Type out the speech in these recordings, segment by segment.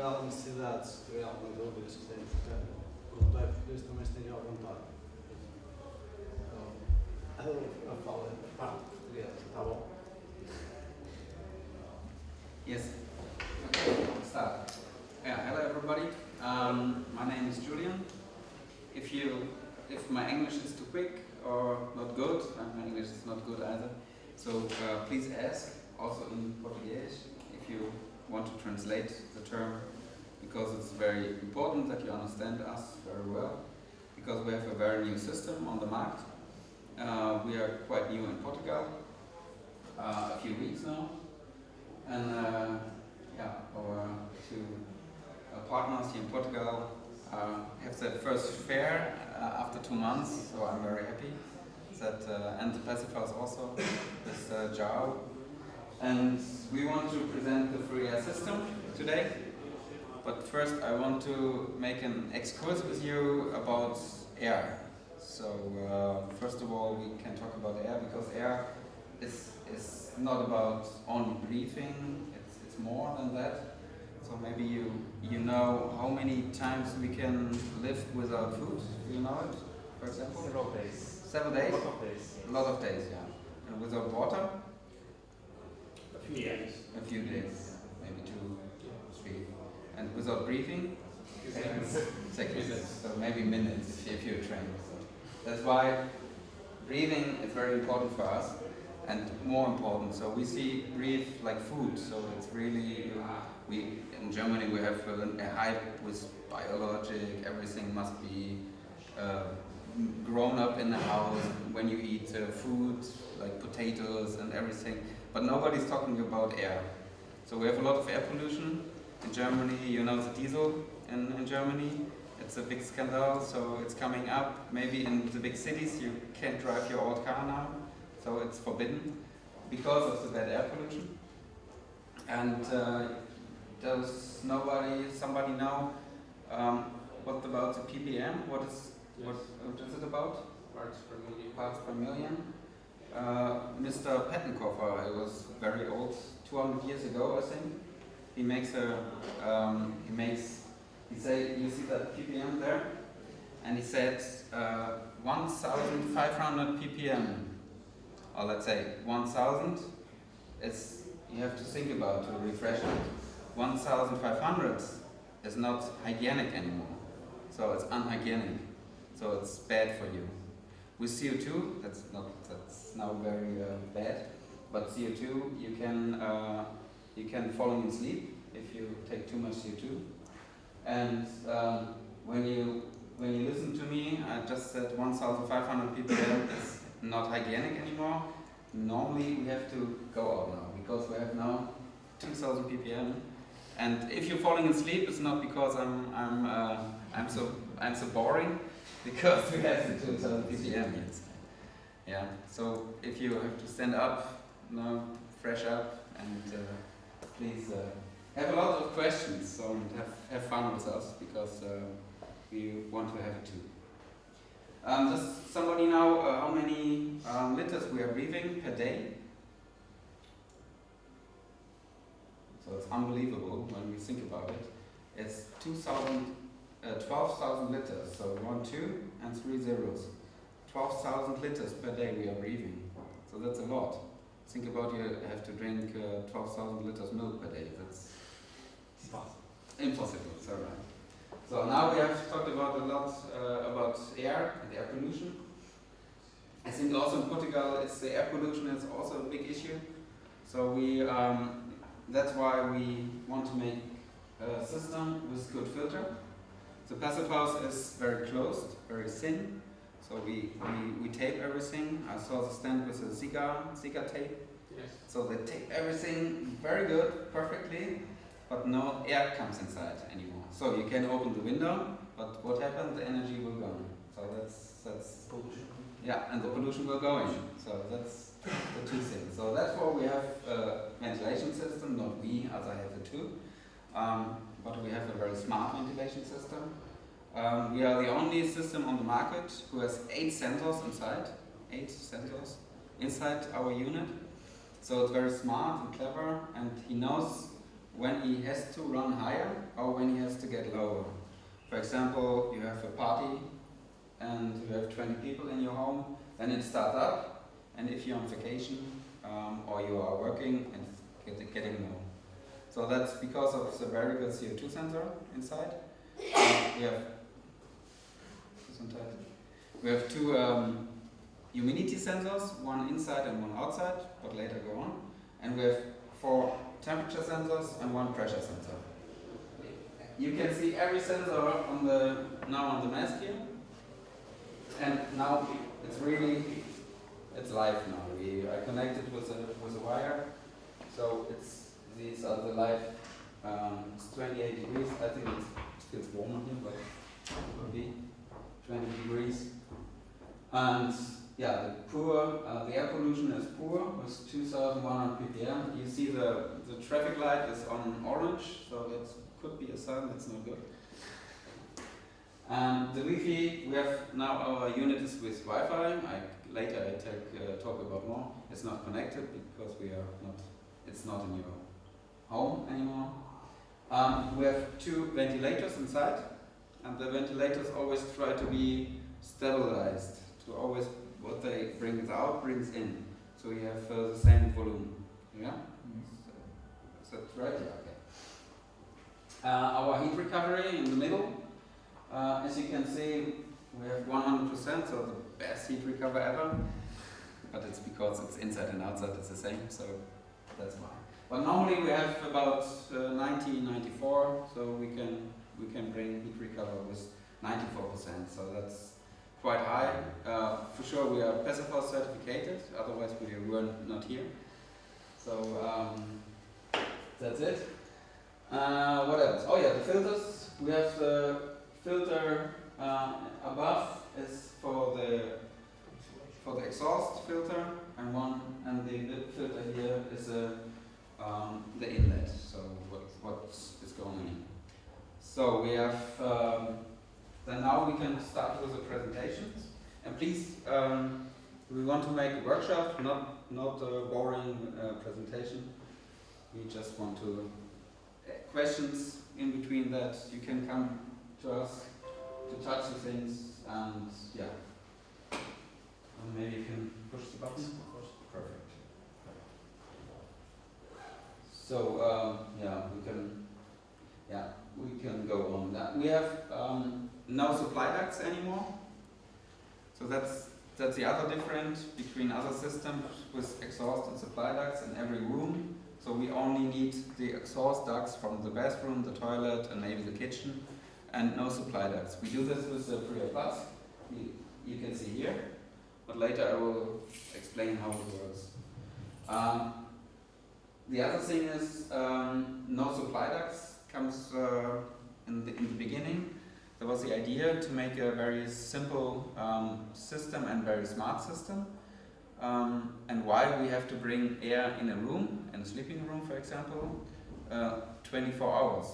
houver alguma necessidade, se tiver alguma dúvida, se quiser perguntar português, também esteja à vontade. Eu falo a parte portuguesa, tá bom? Yes. Start. Yeah, hello everybody. My name is Julian. If my English is too quick or not good, my English is not good either. So please ask, also in Portuguese, if you want to translate the term, because it's very important that you understand us very well, because we have a very new system on the market. We are quite new in Portugal, a few weeks now, and our two partners here in Portugal have their first fair after 2 months, so I'm very happy. That and the Passivhaus also with JAO. And we want to present the free air system today. But first I want to make an excursus with you about air. So first of all we can talk about air, because air is not about only breathing, it's more than that. So maybe you know how many times we can live without food. Do you know it, for example? Several days. 7 days? A lot of days. A lot of days, yeah. And without water? A few days. A few days, maybe 2, 3. And without breathing? Seconds. So maybe minutes if you're trained. So that's why breathing is very important for us, and more important. So we see breathe like food. So it's really, in Germany we have a hype with biologic, everything must be grown up in the house when you eat food like potatoes and everything, but nobody's talking about air. So we have a lot of air pollution in Germany. You know the diesel in Germany, it's a big scandal, so it's coming up. Maybe in the big cities you can't drive your old car now, so it's forbidden because of the bad air pollution. And does somebody know what about the ppm? What is it about? Parts per million. Parts per million. Mr. Pettenkofer, he was very old, 200 years ago, I think. You see that ppm there? And he said 1,500 ppm, or let's say 1,000 is, you have to think about to refresh it. 1,500 is not hygienic anymore, so it's unhygienic. So it's bad for you. With CO2, that's now very bad. But CO2, you can fall in sleep if you take too much CO2. And when you listen to me, I just said 1,500 ppm is not hygienic anymore. Normally we have to go out now, because we have now 2,000 ppm. And if you're falling asleep, it's not because I'm so boring. Because we have the 2,000 ppm. Yeah. So if you have to stand up, fresh up, and please have a lot of questions. So have fun with us, because we want to have it too. Does somebody know how many liters we are breathing per day? So it's unbelievable when we think about it. It's 12,000 liters, so 1, 2, and 3 zeros. 12,000 liters per day we are breathing. So that's a lot. Think about, you have to drink 12,000 liters milk per day. That's impossible. So right. So now we have talked about a lot about air and air pollution. I think also in Portugal, the air pollution is also a big issue. So that's why we want to make a system with good filter. The Passivhaus is very closed, very thin, so we tape everything. I saw the stand with a Zika tape. Yes. So they tape everything very good, perfectly, but no air comes inside anymore. So you can open the window, but what happens? The energy will go. So that's pollution. Yeah, and the pollution will go in. So that's the two things. So that's why we have a ventilation system, not we, as I have it too. But we have a very smart ventilation system. We are the only system on the market who has 8 sensors inside. 8 sensors inside our unit. So it's very smart and clever, and he knows when he has to run higher or when he has to get lower. For example, you have a party and you have 20 people in your home, then it starts up, and if you're on vacation or you are working, it's getting low. So that's because of the variable CO2 sensor inside. We have two humidity sensors, one inside and one outside, but later go on. And we have 4 temperature sensors and 1 pressure sensor. You can see every sensor on the mask here. And now it's live now. I connected with a wire. So these are the live, it's 28 degrees. I think it feels warmer here, but it will be 20 degrees. And yeah, the air pollution is poor with 2,100 ppm. You see the traffic light is on orange, so that could be a sign that's not good. And the Wi-Fi, we have now our unit is with Wi-Fi. Later I talk about more. It's not connected because it's not in your home anymore. We have 2 ventilators inside, and the ventilators always try to be stabilized, to always what they bring out brings in, so you have the same volume. Yeah, is that right? Yeah. Okay. Our heat recovery in the middle, as you can see, we have 100%, so the best heat recovery ever. But it's because it's inside and outside, it's the same, so that's why. But normally we have about 90, 94, so we can bring heat recovery with 94%, so that's quite high. For sure we are Passivhaus certificated, otherwise we were not here. So that's it. What else? Oh yeah, the filters. We have the filter above is for the exhaust filter, and the filter here is the inlet. So what is going in. So we have. Then now we can start with the presentations. And please, we want to make a workshop, not a boring presentation. We just want to questions in between that. You can come to us to touch the things, and yeah. And maybe you can push the button. Perfect. So we can go on that. We have no supply ducts anymore. So that's the other difference between other systems with exhaust and supply ducts in every room. So we only need the exhaust ducts from the bathroom, the toilet, and maybe the kitchen, and no supply ducts. We do this with the Free Plus. You can see here, but later I will explain how it works. The other thing is no supply ducts comes in the beginning. There was the idea to make a very simple system and very smart system. And why we have to bring air in a room, in a sleeping room for example, 24 hours.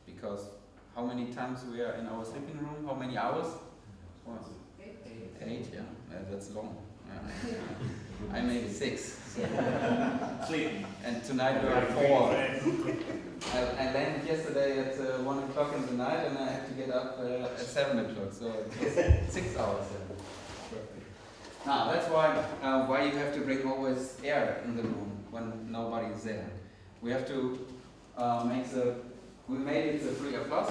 Because how many times we are in our sleeping room? How many hours? 8, yeah. That's long. Yeah. I made 6. Sleeping. And tonight we are 4. I landed yesterday at 1 o'clock in the night, and I have to get up at 7 o'clock, so it was 6 hours. Perfect. Now that's why you have to bring always air in the room when nobody is there. We have to we made it the Free Plus.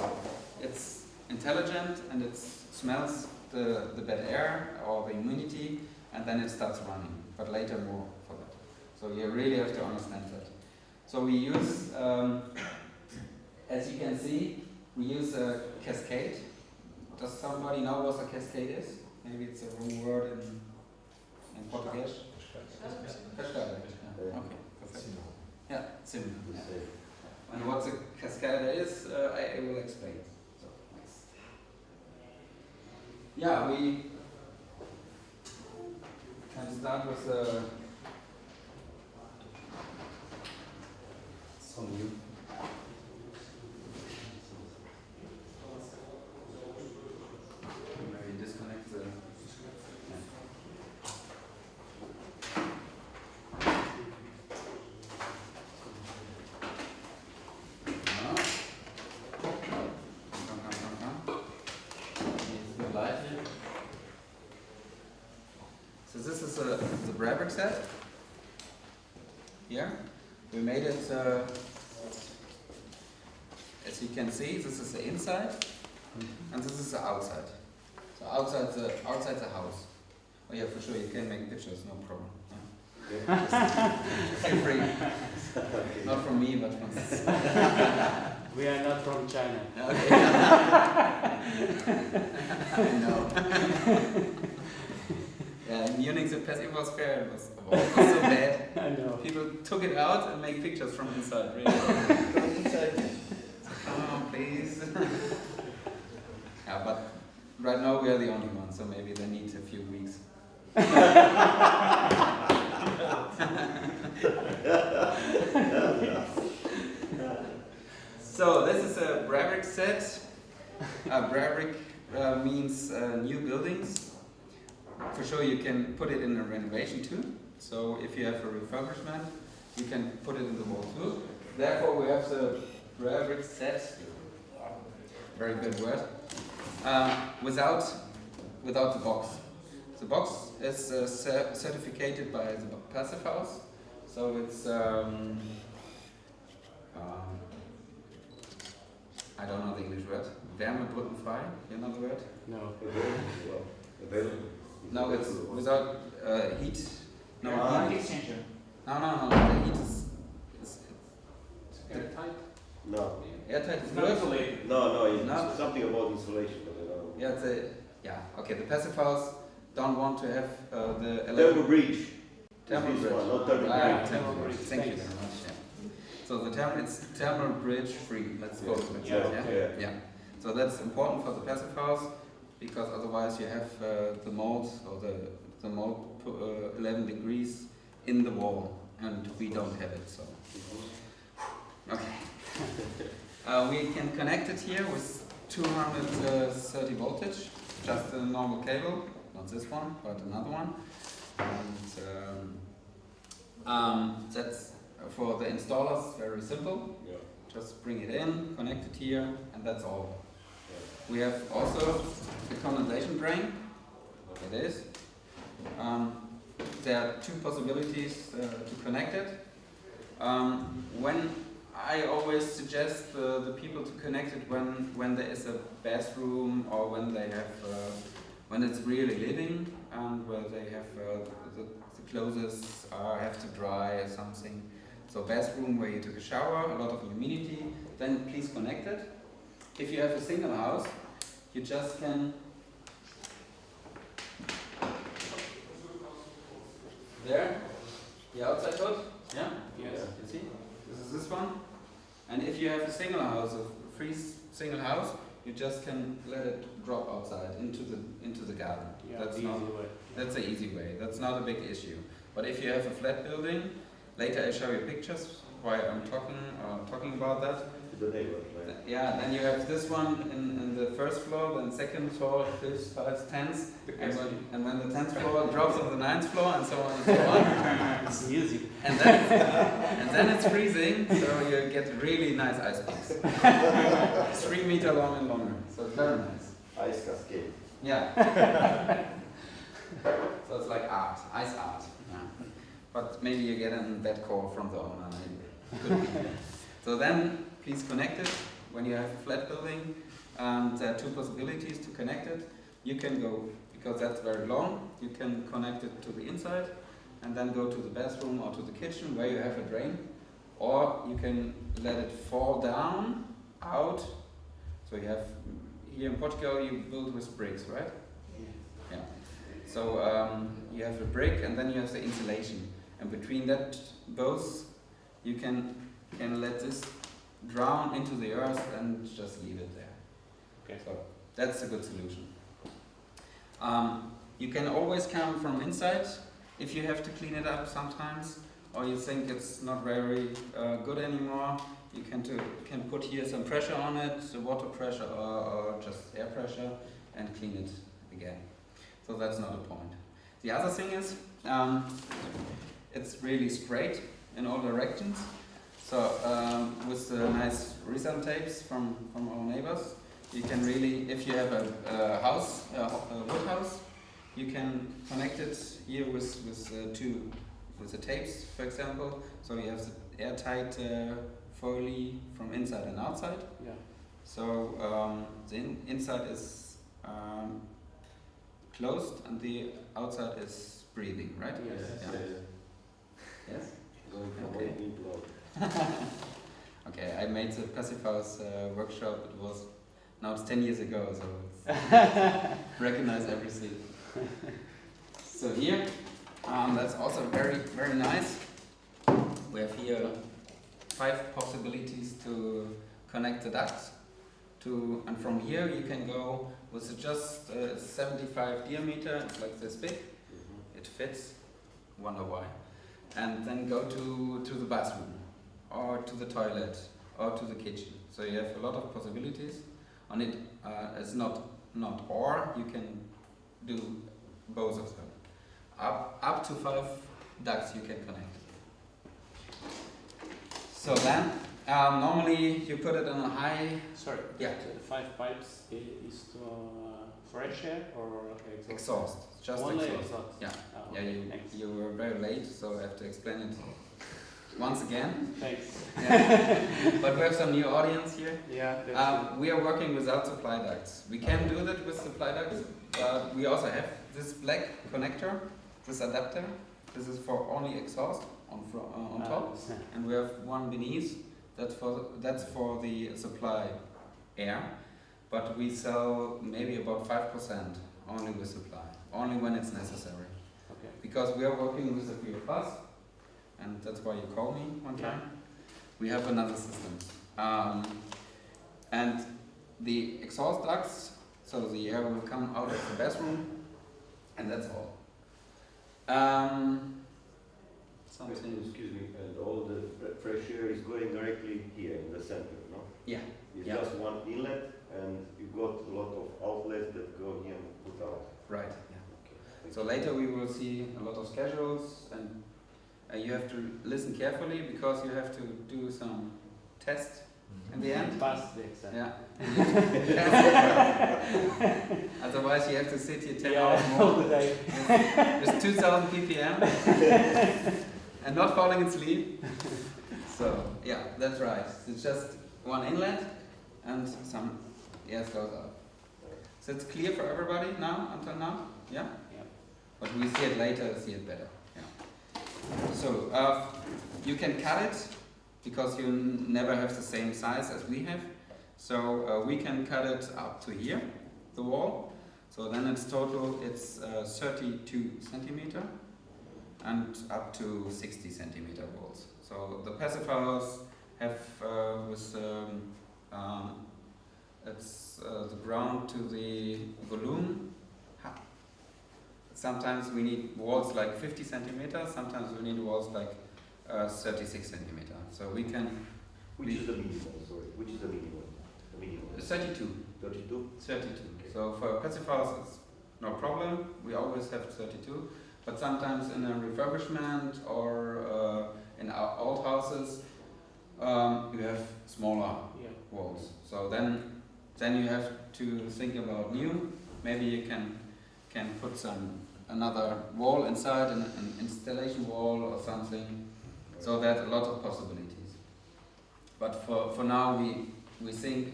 It's intelligent and it smells the bad air or the humidity, and then it starts running. But later more for that. So you really have to understand that. So we use, as you can see, we use a cascade. Does somebody know what a cascade is? Maybe it's a wrong word in Portuguese. Cascada. Yeah. Okay, perfect. Yeah, simple. Yeah. And what a cascada is, I will explain. So, nice. Yeah, we can start with some new. Maybe disconnect the. Brabrick set. Here, we made it, as you can see, this is the inside, and this is the outside. So outside the house. Oh yeah, for sure, you can make pictures, no problem. Yeah. Feel free. Not from me, but from this. We are not from China. Okay. I know. Yeah, in Munich the Passivhaus fair was so bad. I know. People took it out and make pictures from inside, really. From inside. Oh, please. Yeah, but right now we are the only ones, so maybe they need a few weeks. So this is a Brabrick set. Brabrick means new buildings. For sure you can put it in a renovation too. So if you have a refurbishment, you can put it in the wall too. Therefore we have the Brabrick set, very good word, without the box. The box is certificated by the Passivhaus, so it's I don't know the English word. Wärmebrückenfrei, you know the word? No. No, it's without heat. No, Heat exchanger. no. The heat is Airtight? No. airtight. Is It's not good. insulated. No, it's No. something about insulation, but I don't know. Yeah. Okay. The Passivhaus don't want to have the Thermal breach. thermal This bridge. one, not thermal Ah, breach. thermal bridge. Thank you very much. Yeah. So it's thermal bridge free. Let's go with Yeah, that. yeah. Yeah. So that's important for the Passivhaus because otherwise you have the mold or the mold 11 degrees in the wall, and we don't have it. So okay. We can connect it here with 230 voltage, just a normal cable, not this one, but another one. And that's for the installers very simple. Yeah. Just bring it in, connect it here, and that's all. We have also the condensation drain. It is. There are two possibilities to connect it. When I always suggest the people to connect it when there is a bathroom or when they have when it's really living and where they have the clothes have to dry or something. So bathroom where you took a shower, a lot of humidity, then please connect it. If you have a single house, you just can there, the outside hood, yeah, Yes. you see, this is this one. And if you have a single house, a free single house, you just can let it drop outside into the garden. Yeah, That's the not easy way. that's the easy way. That's not a big issue. But if you have a flat building, later I show you pictures why I'm talking about that. The neighbor, right? Yeah, then you have this one in the first floor, then second floor, fifth, 5th, 10th, and when the 10th floor drops on the 9th floor, and so on and so on. It's music. And then it's freezing, so you get really nice ice blocks. 3 meters long and longer, so it's very nice. Ice cascade. Yeah. So it's like art, ice art. Yeah. But maybe you get a bad call from the owner. Could be. So then, please connect it when you have a flat building. There are two possibilities to connect it. You can go, because that's very long, you can connect it to the inside and then go to the bathroom or to the kitchen where you have a drain. Or you can let it fall down, out. So you have, here in Portugal you build with bricks, right? Yeah. So you have a brick and then you have the insulation. And between that, both, you can let this drown into the earth and just leave it there. Okay. So that's a good solution. You can always come from inside if you have to clean it up sometimes, or you think it's not very good anymore. You can put here some pressure on it, the water pressure or just air pressure, and clean it again. So that's not a point. The other thing is, it's really straight in all directions. So with the nice resin tapes from our neighbors, you can really, if you have a house, a wood house, you can connect it here with the tapes, for example. So you have the airtight foil from inside and outside. Yeah. So the inside is closed and the outside is breathing, right? Yes. Yeah. Yes. Going from Okay. one people out. Okay, I made the Passivhaus workshop. It was now it's 10 years ago, so it's recognize everything. So here, that's also very nice. We have here 5 possibilities to connect the ducts. And from here you can go with just 75 diameter. It's like this big. It fits. Wonder why. And then go to the bathroom, or to the toilet, or to the kitchen. So you have a lot of possibilities. On it, it's not or, you can do both of them. Up to 5 ducts you can connect. So then, normally you put it on a high. Sorry. Yeah. The 5 pipes is to fresh air or Exhaust. Just Only exhaust. Yeah. Oh, Yeah, okay, thanks. you were very late, so I have to explain it once again. Thanks. Yeah. But we have some new audience here. Yeah. That's We are working without supply ducts. We can do that with supply ducts, but we also have this black connector, this adapter. This is for only exhaust on top, and we have one beneath. That's for the supply air, but we sell maybe about 5% only with supply, only when it's necessary. Okay. Because we are working with the 3 and that's why you called me one time. We have another system. And the exhaust ducts, so the air will come out of the bathroom, and that's all. Something. Excuse me, and all the fresh air is going directly here in the center, no? Yeah. It's Yeah. just one inlet, and you got a lot of outlets that go here and put out. Right. Yeah. Okay. So later we will see a lot of schedules, and you have to listen carefully because you have to do some tests in the end. Pass the exam. Yeah. Otherwise, you have to sit here 10 Yeah, hours all more the day. with 2000 ppm and not falling asleep. So, yeah, that's right. It's just one inlet and some gas goes out. So it's clear for everybody now, until now? Yeah? Yeah. But we see it later, see it better. Yeah. So, you can cut it because you never have the same size as we have. So we can cut it up to here, the wall. So then it's 32 centimeter and up to 60 centimeter walls. So the Passivhaus have it's the ground to the volume. Sometimes we need walls like 50 centimeters, sometimes we need walls like 36 centimeter. So we can. Which is the minimum, sorry? Which is the minimum? The minimum? 32. 32? 32. Okay. So for Passivhaus it's no problem, we always have 32. But sometimes in a refurbishment or in our old houses, you have smaller walls. So then you have to think about new. Maybe you can put another wall inside, an installation wall or something. So there's a lot of possibilities. But for now we think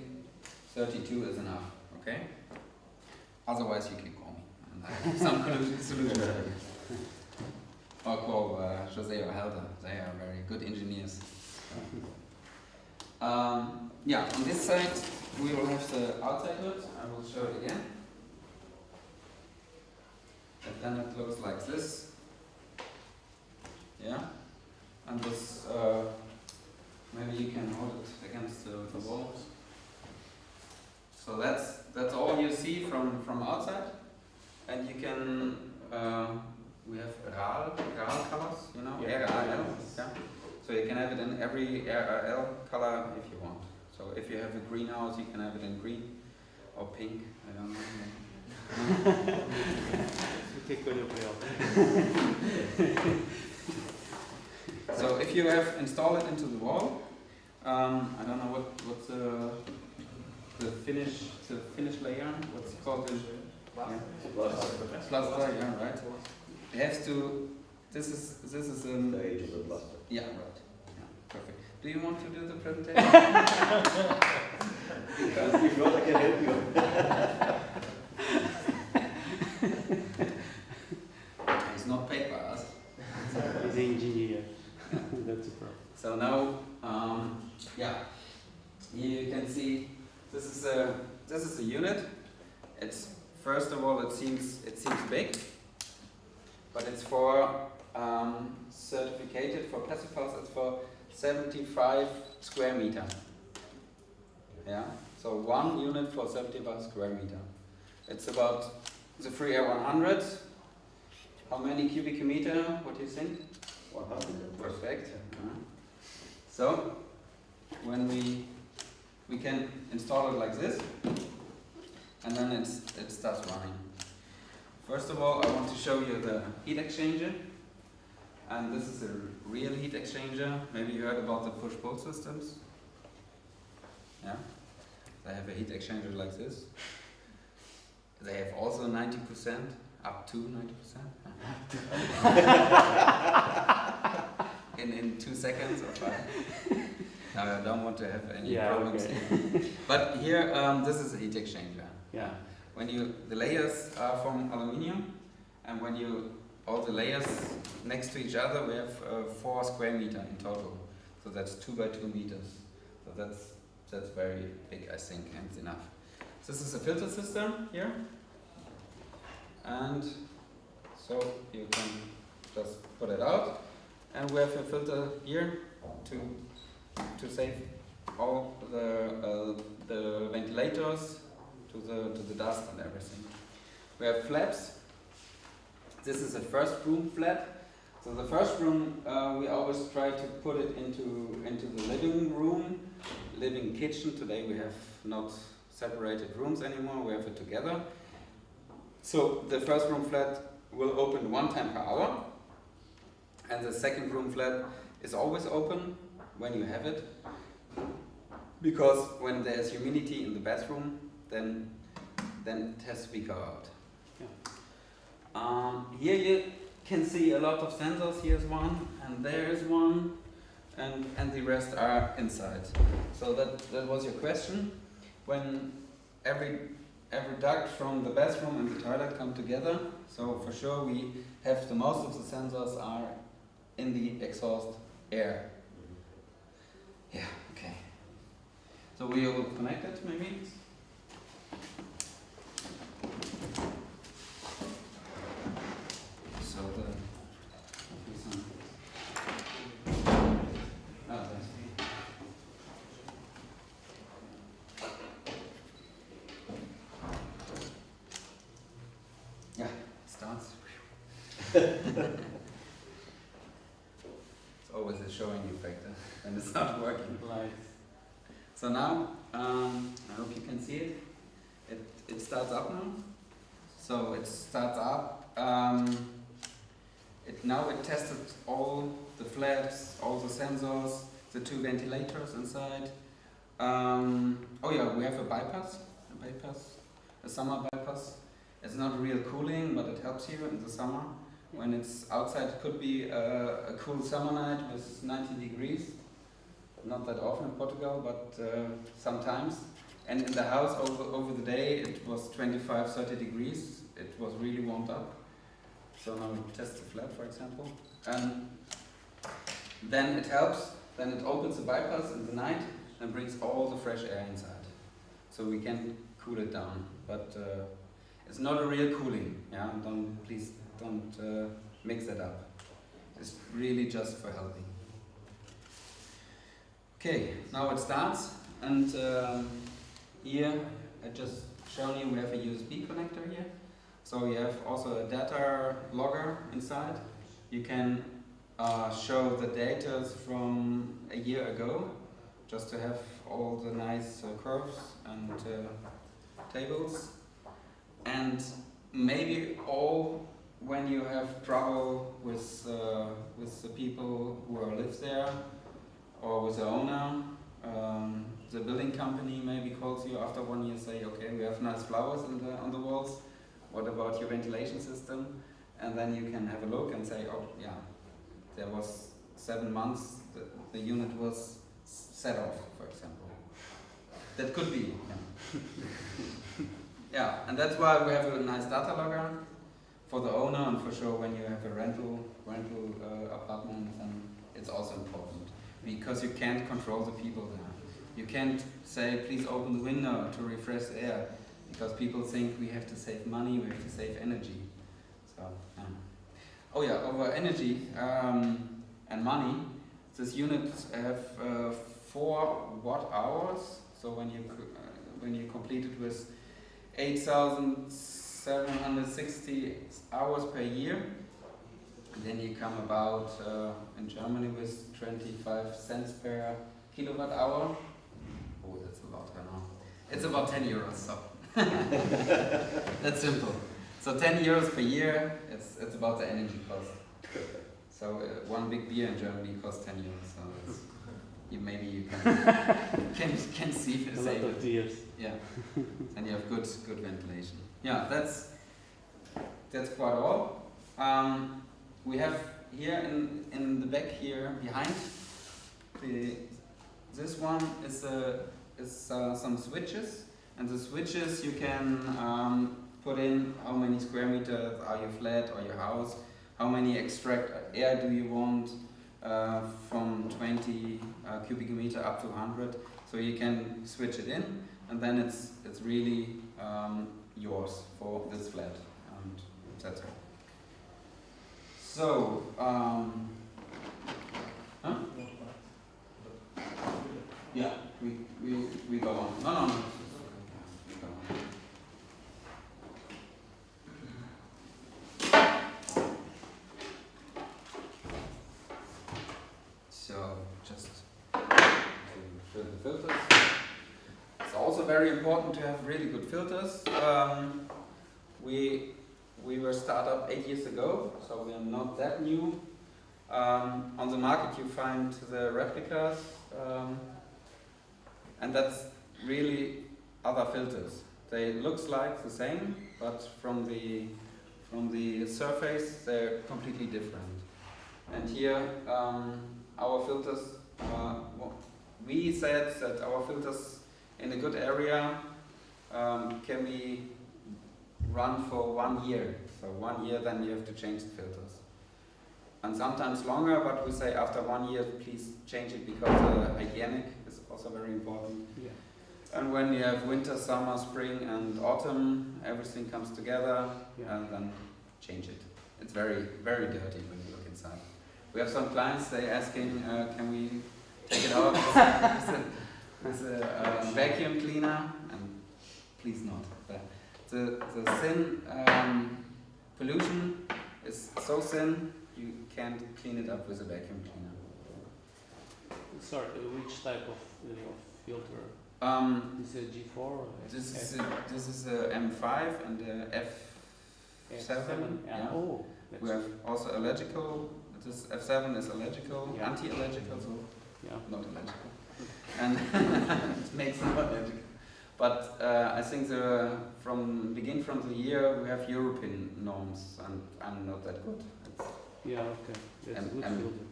32 is enough, okay? Otherwise you can call me and I have some solution. Or call Jose or Helder, they are very good engineers. Yeah, on this side we will have the outside hood. I will show it again. And then it looks like this. Yeah, and this maybe you can hold it against the wall. So that's all you see from outside, and you can we have RAL colors, you know, Yeah. RAL. Yeah. So you can have it in every RAL color if you want. So if you have a greenhouse, you can have it in green or pink. I don't know. Che quello proprio. So if you have installed it into the wall, I don't know what's the finish layer. What's it called? Plaster, yeah, right. It has to. This is The age of the plaster. Yeah, right. Yeah, perfect. Do you want to do the presentation? If not, I can help you. It's not paid by us. He's an engineer. That's a problem. So now, yeah, here you can see this is a unit. It's first of all it seems big, but it's for certificated for passivhaus. It's for 75 square meter. Yeah, so one unit for 75 square meter. It's about the free air 100. How many cubic meter? What do you think? 100. Perfect. So when we can install it like this, and then it starts running. First of all, I want to show you the heat exchanger, and this is a real heat exchanger. Maybe you heard about the push-pull systems. Yeah, they have a heat exchanger like this. They have also 90%, up to 90%. In 2 seconds or 5. Now I don't want to have any problems. Okay. But here, this is a heat exchanger. Yeah. When the layers are from aluminium, and when all the layers next to each other, we have 4 square meter in total. So that's 2 by 2 meters. So that's very big, I think, and it's enough. This is a filter system here, and so you can just put it out, and we have a filter here to save all the ventilators to the dust and everything. We have flaps. This is a first room flap. So the first room we always try to put it into the living room, living kitchen. Today we have not separated rooms anymore. We have it together. So the first room flat will open 1 time per hour, and the second room flat is always open when you have it, because when there's humidity in the bathroom, then it has to be go out. Yeah. Here you can see a lot of sensors. Here's one, and there is one, and the rest are inside. So that was your question. When every duct from the bathroom and the toilet come together, so for sure we have the most of the sensors are in the exhaust air. Yeah, okay. So we will connect it maybe. So yeah, it starts. It's always a showing you factor when it's not working. Right. So now, I hope you can see it. It starts up now. So it starts up. Now it tested all the flaps, all the sensors, the 2 ventilators inside. Oh yeah, we have a bypass, a summer bypass. It's not real cooling, but it helps you in the summer. When it's outside, it could be a cool summer night with 90 degrees. Not that often in Portugal, but sometimes. And in the house over the day, it was 25, 30 degrees. It was really warmed up. So now we test the flat, for example. And then it helps. Then it opens the bypass in the night and brings all the fresh air inside. So we can cool it down. But it's not a real cooling. Yeah, please don't mix it up. It's really just for helping. Okay, now it starts, and here I just shown you we have a USB connector here. So you have also a data logger inside. You can show the data from a year ago, just to have all the nice curves and tables. And maybe when you have trouble with the people who live there, or with the owner, the building company maybe calls you after 1 year, say, okay, we have nice flowers on the walls, what about your ventilation system? And then you can have a look and say, oh yeah, there was 7 months the unit was set off, for example. That could be. Yeah. Yeah, and that's why we have a nice data logger for the owner, and for sure when you have a rental apartment, then it's also important because you can't control the people there. You can't say, please open the window to refresh the air, because people think we have to save money, we have to save energy. So, oh yeah, over energy and money, this unit have 4 watt hours. So when you complete it with 8,760 hours per year, then you come about in Germany with 25 cents per kilowatt hour. Oh, that's a lot, I know. It's about 10 euros, so that's simple. So 10 euros per year, it's about the energy cost. So one big beer in Germany costs 10 euros. So that's, maybe you can see if it's a lot of years. Yeah, and you have good ventilation. Yeah, that's quite all. We have here in the back here behind this one is some switches, and the switches you can put in how many square meters are your flat or your house, how many extract air do you want, from 20 cubic meter up to 100. So you can switch it in, and then it's really yours for this flat, and etc. So, yeah, we go on. No. We go on. So, just to fill the filters. It's also very important to have really good filters. We were started up 8 years ago, so we are not that new. On the market you find the replicas, and that's really other filters. They look like the same, but from the surface they're completely different. And here our filters, we said that our filters in a good area can be run for 1 year. So 1 year, then you have to change the filters. And sometimes longer, but we say after 1 year, please change it, because hygienic is also very important. Yeah. And when you have winter, summer, spring and autumn, everything comes together, and then change it. It's very, very dirty when you look inside. We have some clients, they asking, can we take it out with a vacuum cleaner? And please not. The thin pollution is so thin, you can't clean it up with a vacuum cleaner. Sorry, which type of filter? Is it G4 or This is a M5 and a F7. Yeah. Oh, we have also allergical. This F7 is allergical, anti-allergical, so not allergical, and it makes it not allergical. But I think from the year we have European norms, and I'm not that good. Okay. That's good filter.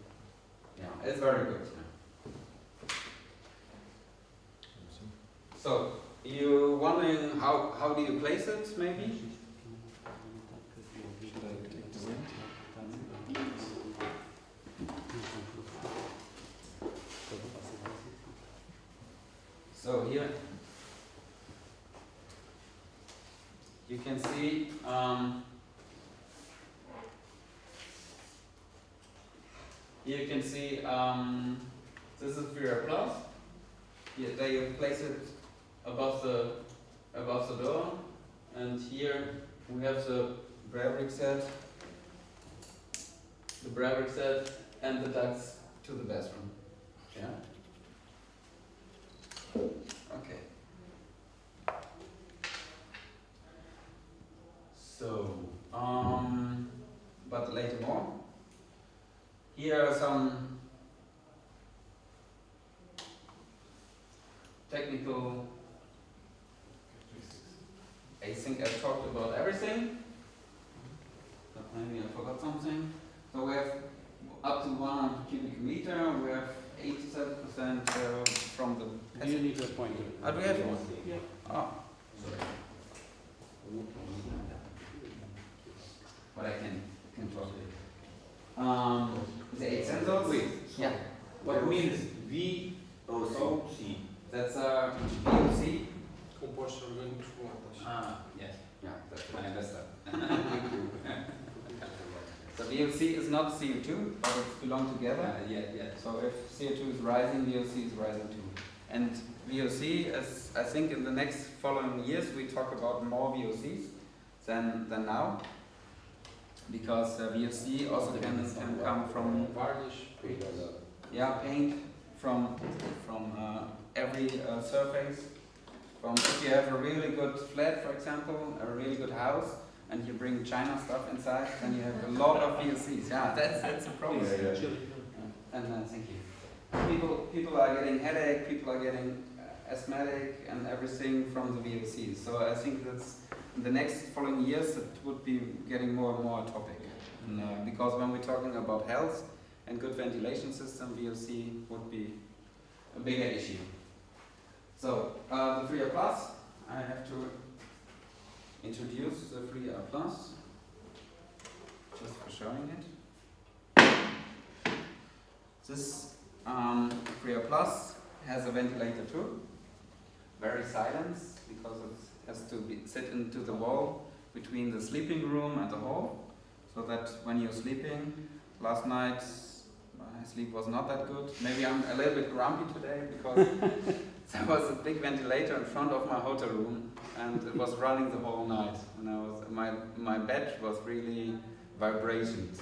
Yeah, it's very good. So you're wondering how do you place it, maybe? So here you can see this is Vira Plus. Here they place it above the door, and here we have the Breivik set, and the ducts to the bathroom. Yeah. Okay. So, but later more. Here are some technical I think I talked about everything, but maybe I forgot something. So we have up to 100 cubic meter, we have 87% from the... Do you need a pointer? Do we have one? Yeah. Oh, but I can talk. The 8 sensors? Wait, Yeah. what means VOC? That's a VOC. Compostos orgânicos voláteis. Yes. Yeah, that's my understand. So VOC is not CO2, but it belong together. Yeah. So if CO2 is rising, VOC is rising too. And VOC, as I think in the next following years, we talk about more VOCs than now, because VOC also can come from Varnish, paint. paint from every surface. From if you have a really good flat, for example, a really good house, and you bring China stuff inside, then you have a lot of VOCs. Yeah, that's a problem. And thank you. People are getting headache, people are getting asthmatic and everything from the VOCs. So I think that's in the next following years it would be getting more and more a topic. And, because when we're talking about health and good ventilation system, VOC would be a bigger issue. So the 3R Plus, I have to introduce the 3R Plus, just for showing it. This 3R Plus has a ventilator too, very silent because it has to sit into the wall between the sleeping room and the hall, so that when you're sleeping, last night my sleep was not that good. Maybe I'm a little bit grumpy today because there was a big ventilator in front of my hotel room and it was running the whole night, and my bed was really vibrations.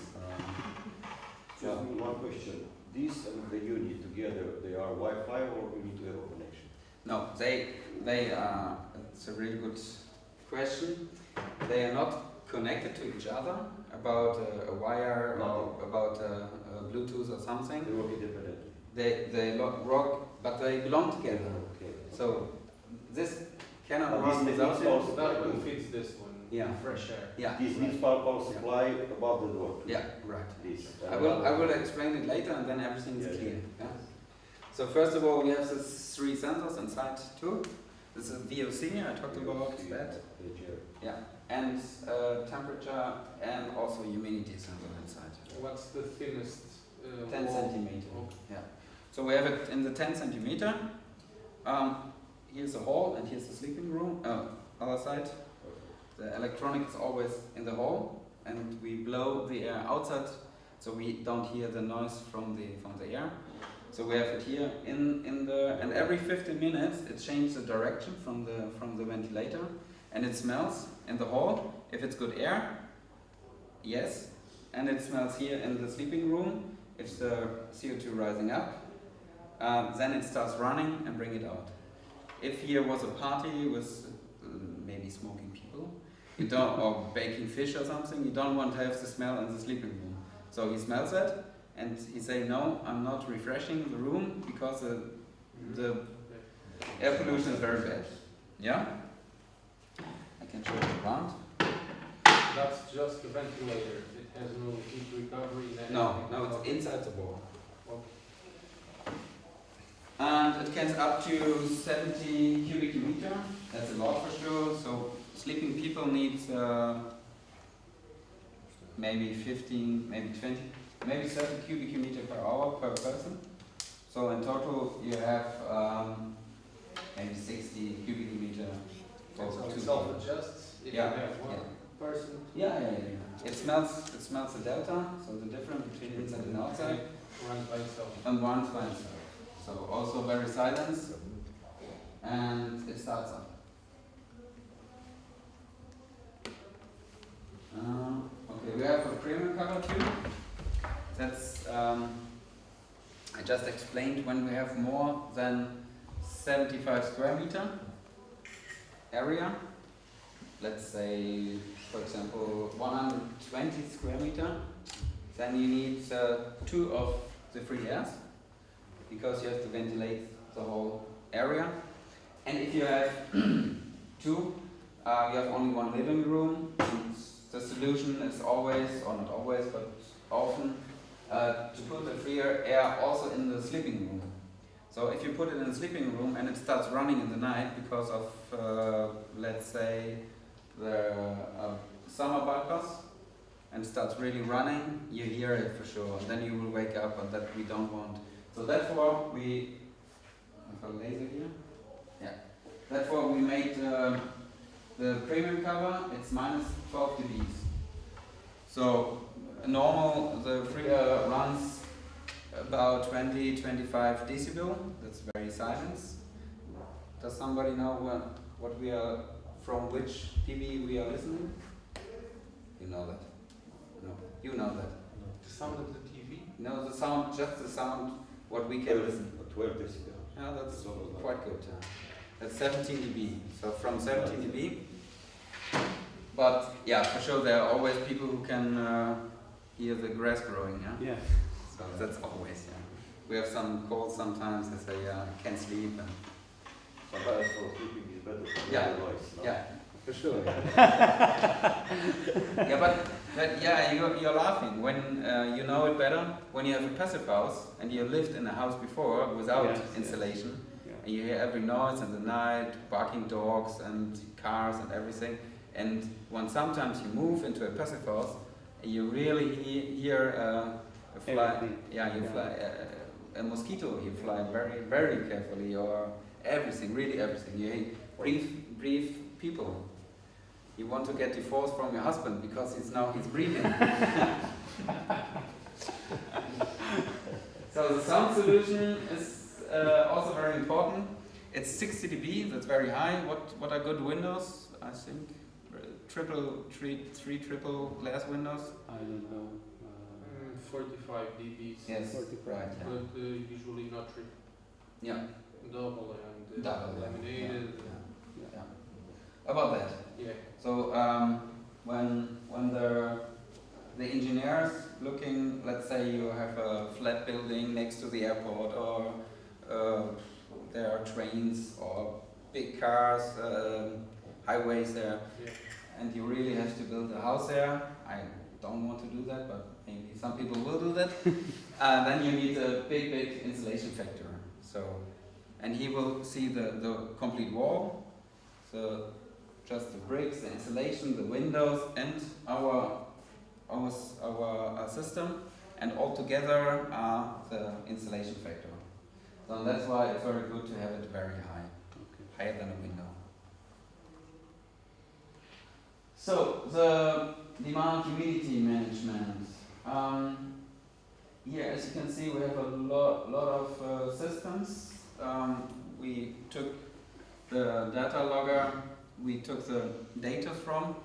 Just one question. This and the unit together, they are Wi-Fi or you need to have a connection? No, they are, it's a really good question. They are not connected to each other about a wire or about Bluetooth or something. They work independently. They rock, but they belong together. Okay. So this cannot And run this without needs it. also- That one fits this one. Yeah. Fresh air. Yeah. This needs power supply above the door. too. Yeah, right. This. I will explain it later and then everything is Yeah, clear. Yeah. So first of all, we have these 3 sensors inside too. This is VOC, I talked about that. Yeah, and temperature and also humidity sensor inside. What's the thinnest 10 wall? centimeter. Oh. Yeah. So we have it in the 10 centimeter. Here's the hall and here's the sleeping room. Other side. The electronic is always in the hall, and we blow the air outside, so we don't hear the noise from the air. So we have it here in the, and every 15 minutes it changes the direction from the ventilator, and it smells in the hall if it's good air. Yes, and it smells here in the sleeping room if the CO2 rising up. Then it starts running and bring it out. If here was a party with maybe smoking people, you don't, or baking fish or something, you don't want to have the smell in the sleeping room. So he smells it and he say, no, I'm not refreshing the room because the air pollution is very bad. Yeah? I can show it around. That's just the ventilator. It has no heat recovery. No, it's inside the wall. Okay. And it can up to 70 cubic meter. That's a lot for sure. So sleeping people need maybe 15, maybe 20, maybe 30 cubic meter per hour per person. So in total you have maybe 60 cubic meter for So 2 it people. self-adjusts if Yeah, you have one person. Yeah. It smells the delta, so the difference between inside and outside, Runs by itself. and runs by itself. So also very silent, and it starts up. Okay, we have a premium cover too. That's I just explained when we have more than 75 square meter area. Let's say, for example, 120 square meter. Then you need 2 of the free airs because you have to ventilate the whole area. And if you have 2, you have only one living room. And the solution is always, or not always, but often, to put the free air also in the sleeping room. So if you put it in the sleeping room and it starts running in the night because of, let's say, the summer bypass, and starts really running, you hear it for sure. And then you will wake up, and that we don't want. So therefore, we have a laser here. Yeah. Therefore, we made the premium cover. It's minus 12 dB. So normal, the free air runs about 20-25 decibel. That's very silent. Does somebody know what we are, from which TV we are listening? You know that. No, you know that. The sound of the TV? No, the sound, just the sound, what we can listen. 12 decibel. Yeah, that's quite good. That's 17 dB. So from 17 dB. But yeah, for sure there are always people who can hear the grass growing. Yeah. Yeah. So that's always. Yeah. We have some calls sometimes. They say, I can't sleep. And Sometimes for sleeping is better for Yeah. the noise. No? yeah, for sure. Yeah, but yeah, you're laughing when you know it better. When you have a passive house and you lived in a house before without Yes, insulation, Yeah. and you hear every noise in the night, barking dogs and cars and everything. And when sometimes you move into a passive house, you really hear a fly. Everything. Yeah, you Yeah. fly a mosquito. You fly very, very carefully, or everything, really everything. You breathe people. You want to get divorced from your husband because he's breathing. So the sound solution is also very important. It's 60 dB. That's very high. What are good windows? I think three triple glass windows. I don't know. 45 dB. Yes, 45, right. Yeah. But usually not triple. Yeah. Double and Double, yeah. laminated. Yeah. About that. Yeah. So when the engineers looking, let's say you have a flat building next to the airport, or there are trains or big cars, highways there, Yeah. and you really have to build a house there. I don't want to do that, but maybe some people will do that. Then you need a big insulation factor. So, and he will see the complete wall. So just the bricks, the insulation, the windows, and our system, and all together are the insulation factor. So that's why it's very good to have it very high, higher than a window. So the demand humidity management. Here, as you can see, we have a lot of systems. We took the data logger, we took the data from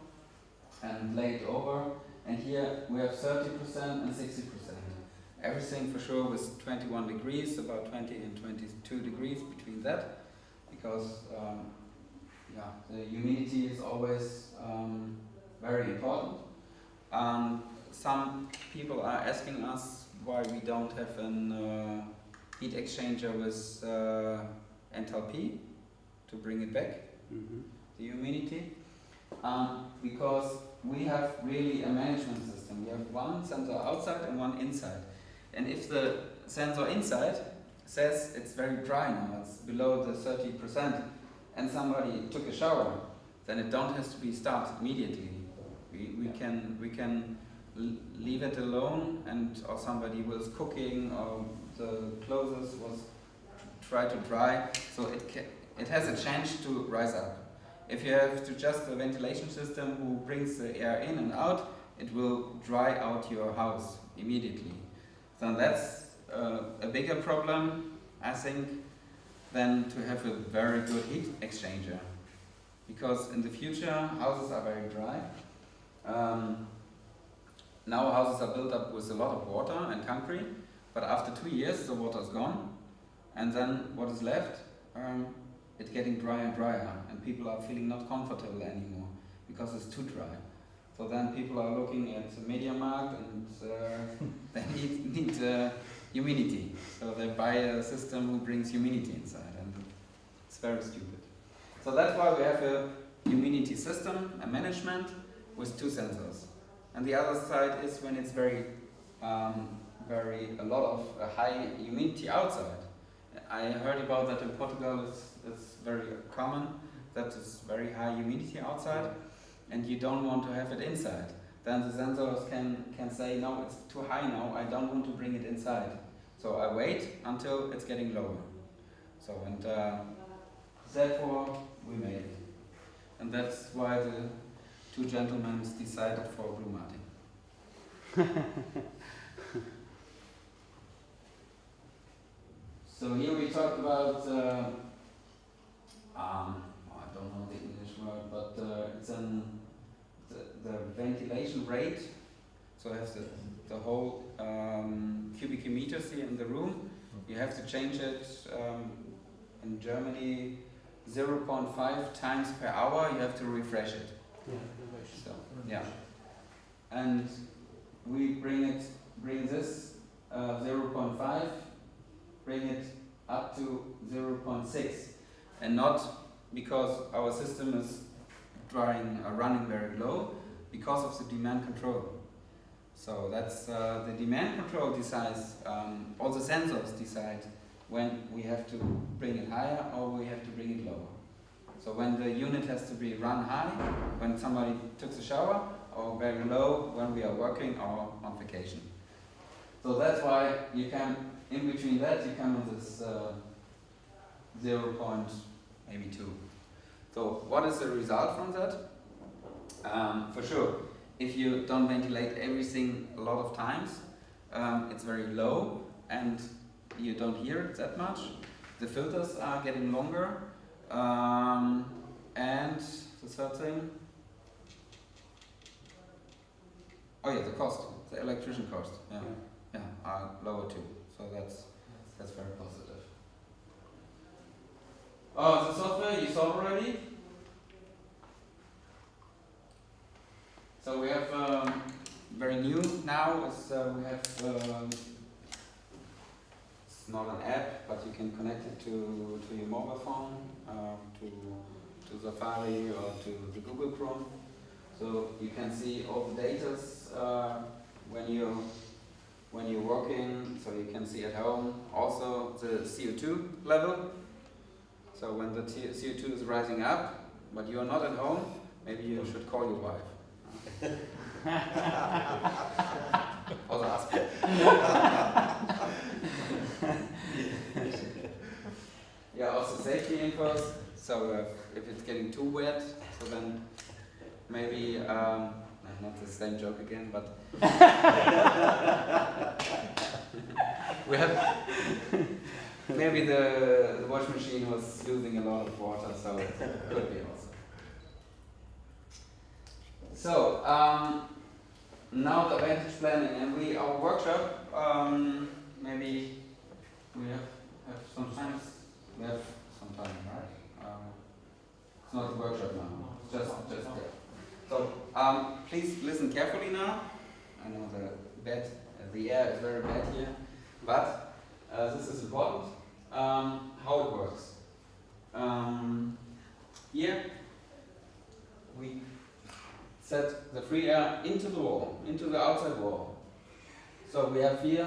and laid over, and here we have 30% and 60%. Everything for sure with 21 degrees, about 20 and 22 degrees between that, because the humidity is always very important. Some people are asking us why we don't have an heat exchanger with enthalpy to bring it back, the humidity, because we have really a management system. We have one sensor outside and one inside. And if the sensor inside says it's very dry now, it's below the 30%, and somebody took a shower, then it don't have to be started immediately. We can leave it alone, and or somebody was cooking, or the clothes was try to dry, so it has a chance to rise up. If you have to just a ventilation system who brings the air in and out, it will dry out your house immediately. So that's a bigger problem, I think, than to have a very good heat exchanger. Because in the future, houses are very dry. Now houses are built up with a lot of water and concrete, but after 2 years the water is gone, and then what is left? It's getting drier and drier, and people are feeling not comfortable anymore because it's too dry. So then people are looking at the MediaMarkt, and they need humidity. So they buy a system who brings humidity inside, and it's very stupid. So that's why we have a humidity system, a management with 2 sensors. And the other side is when it's a lot of high humidity outside. I heard about that in Portugal. It's very common that it's very high humidity outside, and you don't want to have it inside. Then the sensors can say, no, it's too high now, I don't want to bring it inside. So I wait until it's getting lower. So, and therefore we made it. And that's why the 2 gentlemen decided for blue matting. So here we talk about, I don't know the English word, but it's the ventilation rate. So it has the whole cubic meters here in the room. You have to change it in Germany 0.5 times per hour. You have to refresh it. So, yeah. And we bring this 0.5, bring it up to 0.6, and not because our system is running very low, because of the demand control. So that's the demand control decides, all the sensors decide when we have to bring it higher or we have to bring it lower. So when the unit has to be run high, when somebody took a shower, or very low when we are working or on vacation. So that's why you can, in between that, you come with this 0.2. So what is the result from that? For sure, if you don't ventilate everything a lot of times, it's very low and you don't hear it that much. The filters are getting longer, and the third thing, oh yeah, the cost, the electrician cost, yeah, are lower too. So that's very positive. Oh, the software you saw already. So we have very new now. We have it's not an app, but you can connect it to your mobile phone, to Safari or to the Google Chrome. So you can see all the data when you're working. So you can see at home also the CO2 level. So when the CO2 is rising up, but you are not at home, maybe you should call your wife. Also ask her. Yeah, also safety infos. So if it's getting too wet, so then maybe not the same joke again, but we have maybe the wash machine was using a lot of water, so it could be also. So now the advantage planning, and our workshop, maybe we have some time. We have some time, right? It's not a workshop now. Just there. So please listen carefully now. I know the air is very bad here, but this is important. How it works. Here we set the free air into the wall, into the outside wall. So we have here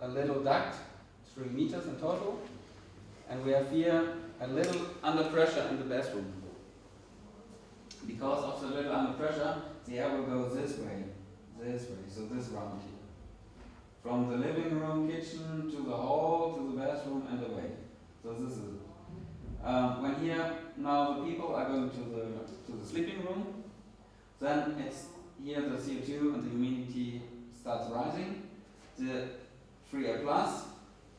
a little duct, 3 meters in total, and we have here a little under pressure in the bathroom. Because of the little under pressure, the air will go this way, so this round here. From the living room, kitchen, to the hall, to the bathroom, and away. So this is it. When here, now the people are going to the sleeping room, then it's here the CO2 and the humidity starts rising. The free air plus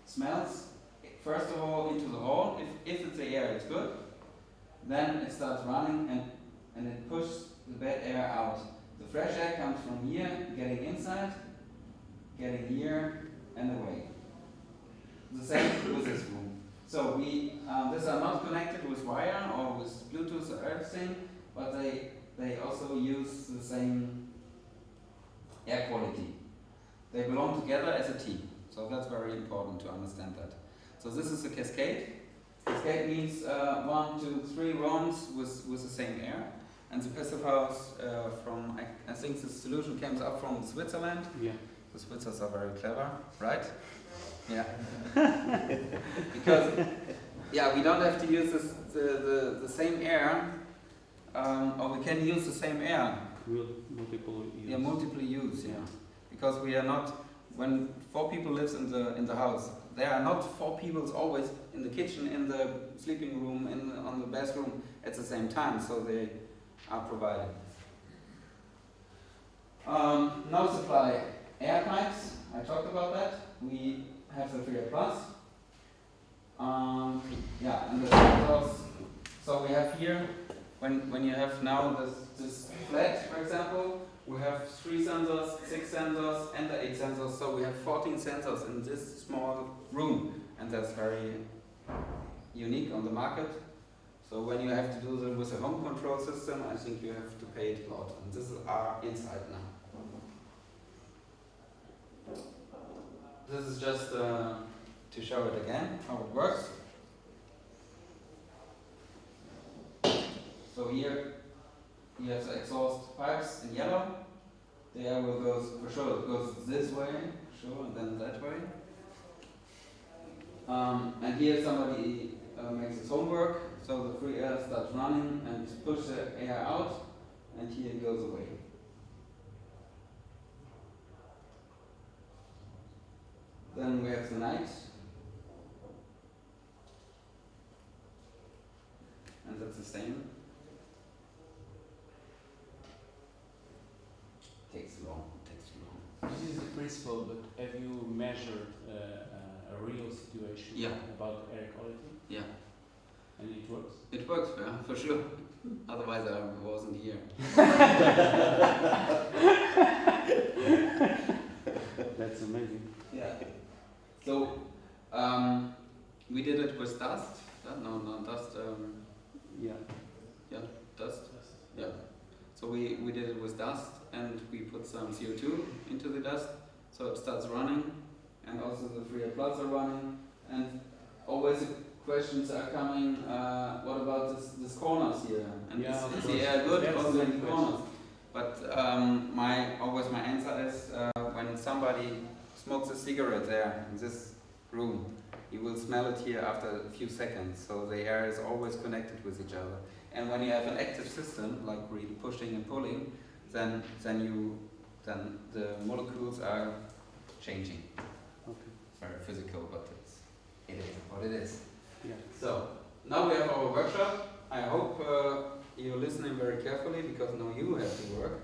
smells first of all into the hall. If it's the air, it's good. Then it starts running and it pushes the bad air out. The fresh air comes from here, getting inside, getting here and away. The same with this room. So these are not connected with wire or with Bluetooth or everything, but they also use the same air quality. They belong together as a team. So that's very important to understand that. So this is a cascade. Escape means 1, 2, 3 rooms with the same air. And the passive house from, I think the solution comes up from Switzerland. Yeah. The Switzers are very clever, right? Yeah. Because, yeah, we don't have to use the same air, or we can use the same air. Multiple use. Yeah, multiple use, yeah. Because we are not, when 4 people lives in the house, there are not 4 people always in the kitchen, in the sleeping room, on the bathroom at the same time, so they are provided. No supply air pipes, I talked about that. We have the 3 plus. Yeah, and the sensors. So we have here, when you have now this flat, for example, we have 3 sensors, 6 sensors, and the 8 sensors. So we have 14 sensors in this small room, and that's very unique on the market. So when you have to do them with a home control system, I think you have to pay it a lot. And this is our inside now. This is just to show it again, how it works. So here you have the exhaust pipes in yellow. The air will go, for sure, it goes this way, for sure, and then that way. And here somebody makes his homework, so the free air starts running and pushes the air out, and here it goes away. Then we have the night, and that's the same. Takes too long. This is the principle, but have you measured a real situation Yeah. about air quality? Yeah. And it works? It works, yeah, for sure. Otherwise I wasn't here. That's amazing. Yeah. So we did it with dust. No, not dust. Yeah. Yeah, dust. Yeah. So we did it with dust, and we put some CO2 into the dust, so it starts running, and also the 3 plugs are running, and always the questions are coming. What about this corners here? And Yeah, is the air good That's also the in the question. corners? But my answer is when somebody smokes a cigarette there in this room, you will smell it here after a few seconds. So the air is always connected with each other. And when you have an active system, like really pushing and pulling, then the molecules are changing. Okay. It's very physical, but it is what it is. Yeah. So now we have our workshop. I hope you're listening very carefully, because now you have to work.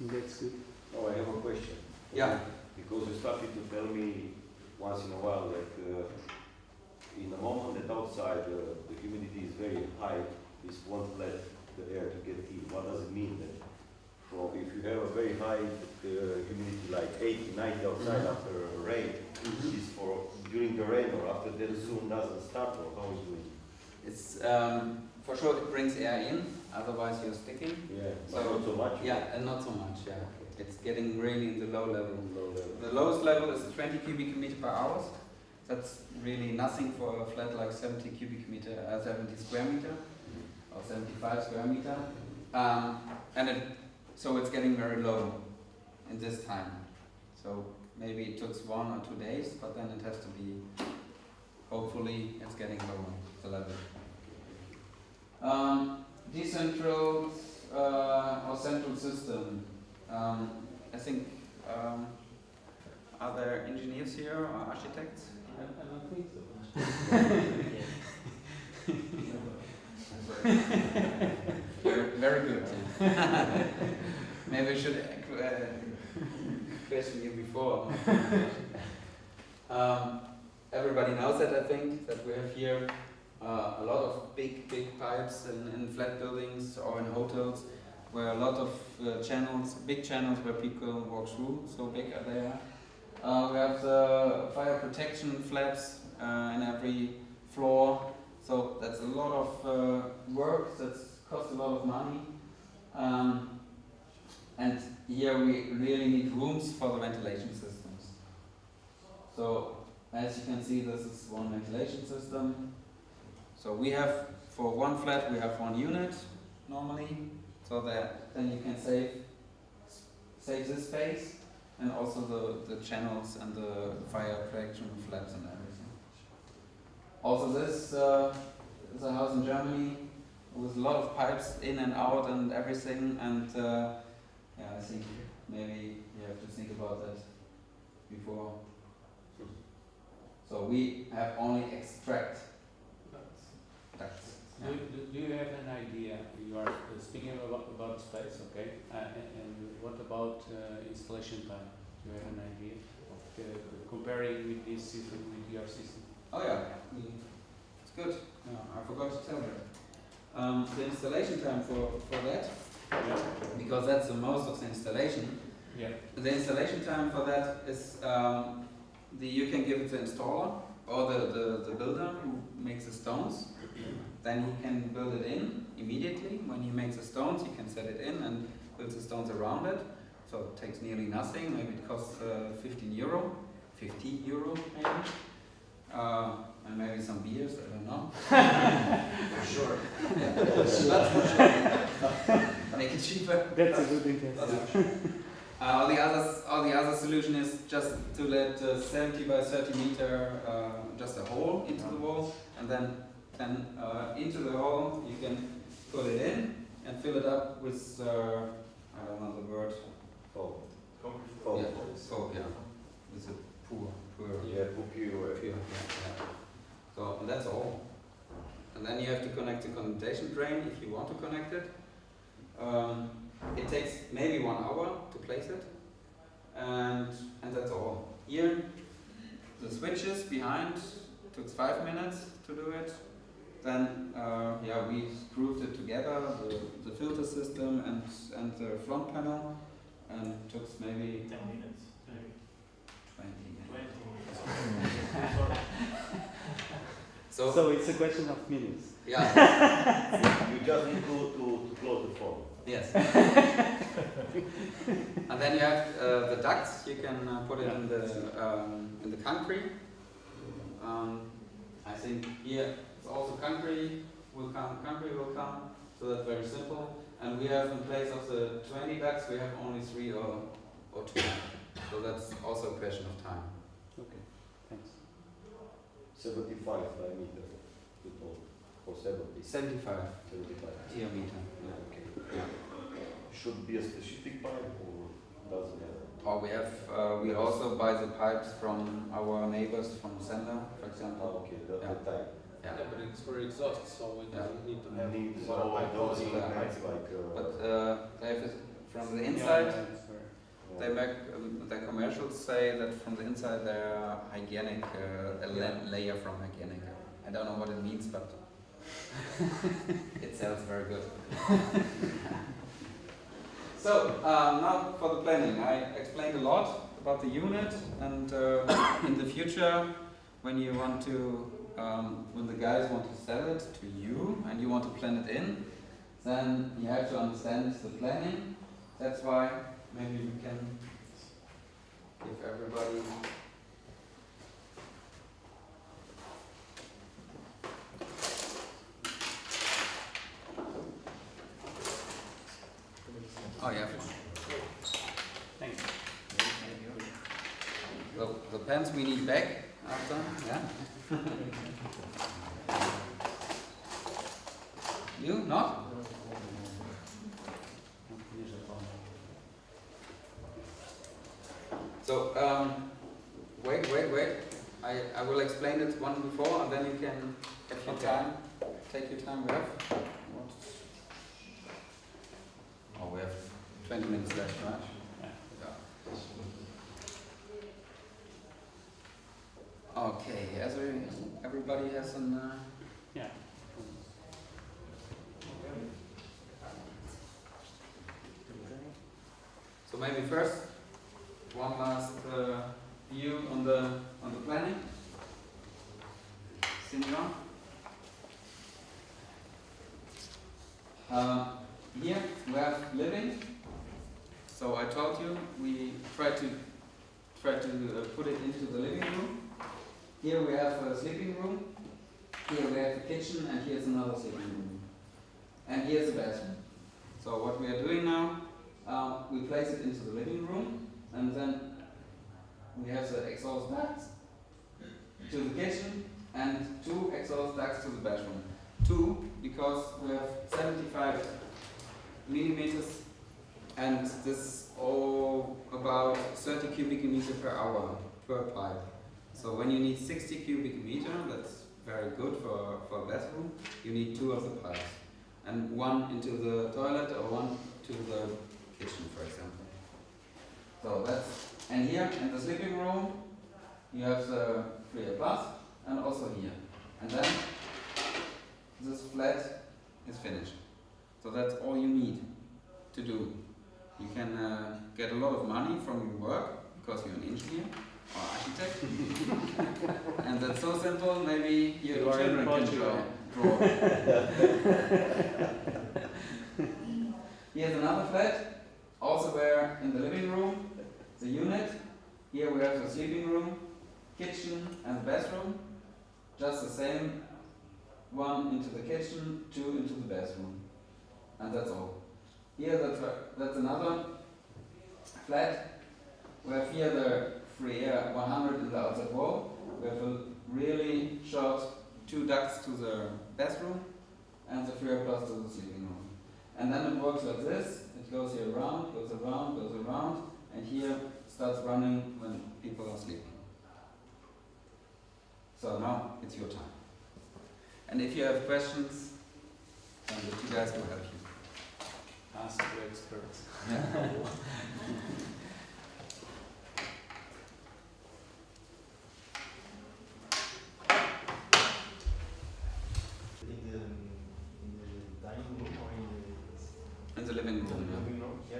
That's good. Oh, I have a question. Yeah. Because you started to tell me once in a while that in the moment that outside the humidity is very high, this won't let the air to get in. What does it mean then? From if you have a very high humidity like 80, 90 outside after rain, is for during the rain or after that soon doesn't start, or how is it? It's for sure it brings air in, otherwise you're sticking. Yeah, but So- not so much. Yeah, and not so much. Yeah, it's getting really in the low level. Low level. The lowest level is 20 cubic meter per hour. That's really nothing for a flat like 70 cubic meter, 70 square meter, or 75 square meter. So it's getting very low in this time. So maybe it took 1 or 2 days, but then it has to be, hopefully it's getting lower, the level. Decentral or central system. I think, are there engineers here or architects? I don't think so. Very good. Maybe I should question you before. Everybody knows that, I think, that we have here a lot of big pipes in flat buildings or in hotels, where a lot of channels, big channels where people walk through, so big are they. We have the fire protection flaps in every floor, so that's a lot of work, that's costs a lot of money. And here we really need rooms for the ventilation systems. So as you can see, this is one ventilation system. So we have, for one flat, we have one unit normally, so that then you can save this space, and also the channels and the fire protection flaps and everything. Also this is a house in Germany with a lot of pipes in and out and everything, and yeah, I think maybe you have to think about that before. So we have only extract ducts. Yeah. Do you have an idea? You are speaking about space, okay? And what about installation time? Do you have an idea of comparing with this system, with your system? Oh yeah, it's good. No, I forgot to tell you. The installation time for that, Yeah. because that's the most of the installation. Yeah. The installation time for that is you can give it to the installer or the builder who makes the stones. Then he can build it in immediately. When he makes the stones, he can set it in and build the stones around it. So it takes nearly nothing. Maybe it costs 15 euro, 50 euro maybe. And maybe some beers, I don't know. For sure. Yeah. That's for sure. Make it cheaper. That's a good intention. All the other solution is just to let 70 by 30 meter just a hole into the wall, and then into the hole you can put it in and fill it up with I don't know the word. Foam. Yeah, foam. Yeah, with a pure. Yeah, pure. Yeah. So and that's all. And then you have to connect the condensation drain if you want to connect it. It takes maybe 1 hour to place it, and that's all. Here, the switches behind took 5 minutes to do it. Then yeah, we screwed it together, the filter system and the front panel, and took maybe 10 minutes, maybe. 20 minutes. 20 minutes. So it's a question of minutes. Yeah. You just need to close the phone. Yes. And then you have the ducts. You can put it in the concrete. I think here it's also concrete will come. So that's very simple. And we have in place of the 20 ducts, we have only 3 or 2. So that's also a question of time. Okay, thanks. 75 diameter, you told, or 70? 75 75. diameter. Yeah, okay. Should be a specific pipe or doesn't matter? Or we also buy the pipes from our neighbors from Center, for example. Okay, the Yeah. type. Yeah. Yeah, but it's for exhaust, so it doesn't need to I need a lot of pipe those also. elements like. But they have it from the inside. Yeah, They make the commercials say that from the inside they're hygienic, layer from hygienic. I don't know what it means, but it sounds very good. So now for the planning, I explained a lot about the unit, and in the future, when you want to, when the guys want to sell it to you and you want to plan it in, then you have to understand the planning. That's why maybe we can give everybody. Oh yeah. Thank you. The pens we need back after, yeah. You not? So wait. I will explain it one before, and then you can have your time. Take your time. We have. Oh, we have 20 minutes left, right? Yeah. Okay. Everybody has an. Yeah. So maybe first, one last view on the planning. Simeon. Here we have living. So I told you we try to put it into the living room. Here we have a sleeping room. here we have the kitchen, and here's another sleeping room. And here's the bathroom. So what we are doing now, we place it into the living room, and then we have the exhaust ducts to the kitchen, and 2 exhaust ducts to the bathroom. 2, because we have 75 millimeters, and this is all about 30 cubic meter per hour per pipe. So when you need 60 cubic meter, that's very good for a bathroom, you need 2 of the pipes. And 1 into the toilet or 1 to the kitchen, for example. So that's, and here in the sleeping room, you have the 3 plus, and also here. And then this flat is finished. So that's all you need to do. You can get a lot of money from your work, because you're an engineer or architect. And that's so simple, maybe your children can draw. Here's another flat, also where in the living room, the unit. Here we have the sleeping room, kitchen and the bathroom. Just the same, 1 into the kitchen, 2 into the bathroom. And that's all. Here that's another flat. We have here the free air 100 in the outside wall. We have a really short 2 ducts to the bathroom and the 3 plus to the sleeping room. And then it works like this. It goes here around, goes around, goes around, and here starts running when people are sleeping. So now it's your time. And if you have questions, then the 2 guys will help you. Ask the experts. In the dining room or In the living room, yeah. living room? Yeah.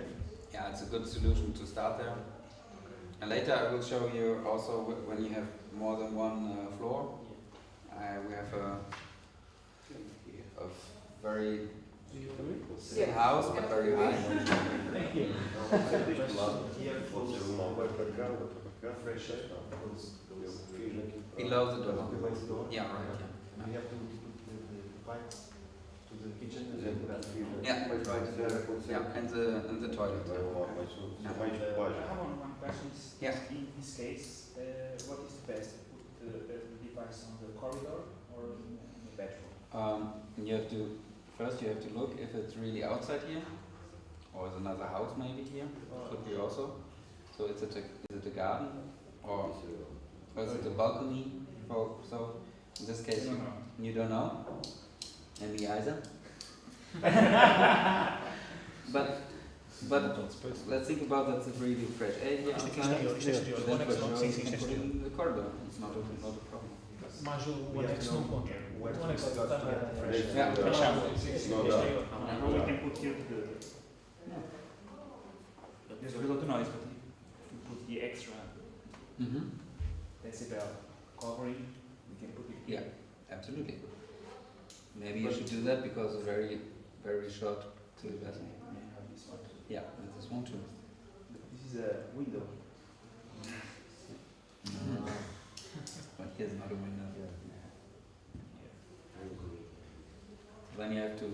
Yeah, it's a good solution to start there. And later I will show you also when you have more than 1 floor. We have a very thin house, but very high. Thank you. Here fresh air. Below the door. Below the door. Yeah, right. Yeah. We have to put the pipes to the kitchen and the bathroom. Yeah, right. Yeah, and the toilet. I have one question. Yeah. In this case, what is best? Put the device on the corridor or in the bedroom? You have to first look if it's really outside here, or is another house maybe here. Could be also. So is it a garden or is it a balcony? Or so in this case you don't know. And me either. But let's think about that. It's really fresh air here outside. Then for sure you can put it in the corridor. It's not a problem. Mas o anexo não conta. O anexo está Yeah. We can put here there's a lot of noise, but if we put the extra decibel covering, we can put it here. Yeah, absolutely. Maybe you should do that because it's very, very short to the bathroom. Yeah, with this one too. This is a window. But here's another window. Then you have to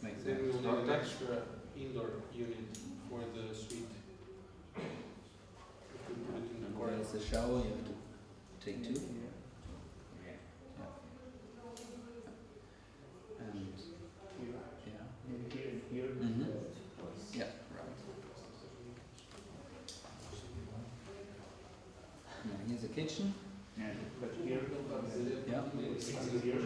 make the Then we will start need an touch. extra indoor unit for the suite. If we put it in the corridor. There's the shower, you have to take 2. And yeah. Here. Yeah, right. Now here's the kitchen. Yeah, but here. Yeah. Here.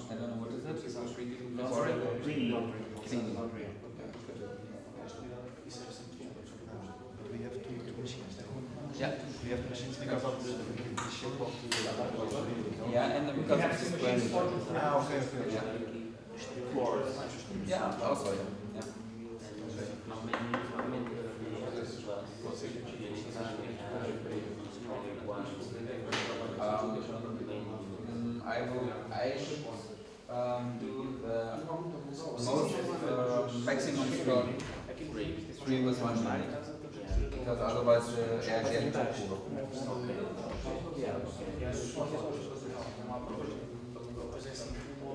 I don't know what is that. Sorry, cleaning. Cleaning. We have two machines. Yeah. We have machines because of the shape of the. Yeah, and because of the square. Okay. Yeah. Floors. Yeah, also yeah. I should do the most maximum 3. 3 was 1 night. because otherwise the air gets too cool.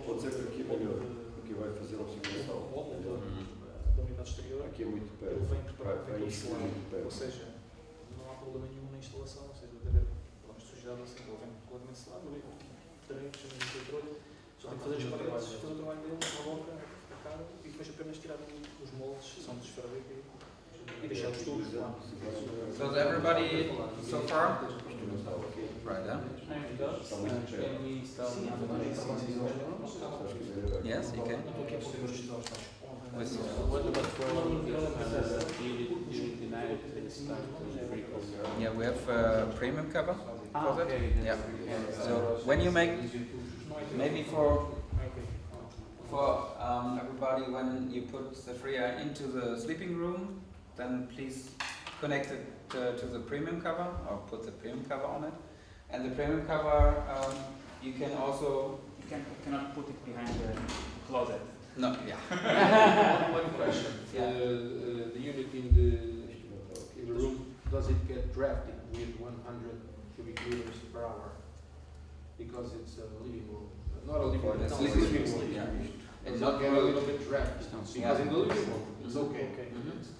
Pode ser que aqui é melhor, porque vai fazer a simulação. Da unidade exterior, Aqui é muito ele perto. vem preparado, Vai vem instalar instalado. muito perto. Ou seja, não há problema nenhum na instalação, ou seja, deve haver sujidade assim, ele vem completamente selado, ele vem controle, só tem que fazer as paredes, fazer o trabalho dele, a boca, a cara, e depois apenas tirar os moldes, são de esferadeira e deixar os tubos lá. So is everybody so far? Right, huh? Can we install Yes, you can. With what about for unit denied start to recall? yeah, we have a premium cover for that. Okay, Yeah. yeah. So when you make, maybe for everybody, when you put the freer into the sleeping room, then please connect it to the premium cover or put the premium cover on it. And the premium cover, you can also Cannot put it behind the closet. no, yeah. One question. Yeah. The unit in the room, does it get drafted with 100 cubic meters per hour? Because it's a living room. Not a living room, It's it's a living living room, room. yeah. It's not get a little bit drafted. Because in the living room, it's Mhm. okay.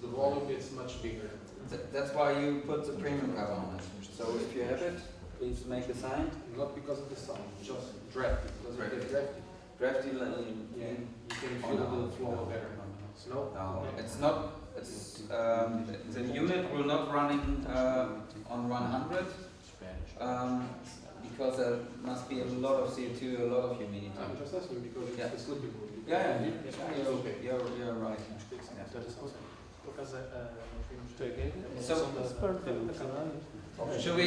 The volume is much bigger. That's why you put the premium cover on it. So if you have it, please make a sign. Not because of the sound, just drafted. Does it get drafted? Drafty Yeah, you can Oh, feel no. the flow of air. Snow? No, it's not. It's the unit will not running on 100 because there must be a lot of CO2, a lot of humidity. I'm just asking because it's Yeah. the sleeping room. Yeah, It's okay. you're right. Por acaso, nós vimos So Perfect. should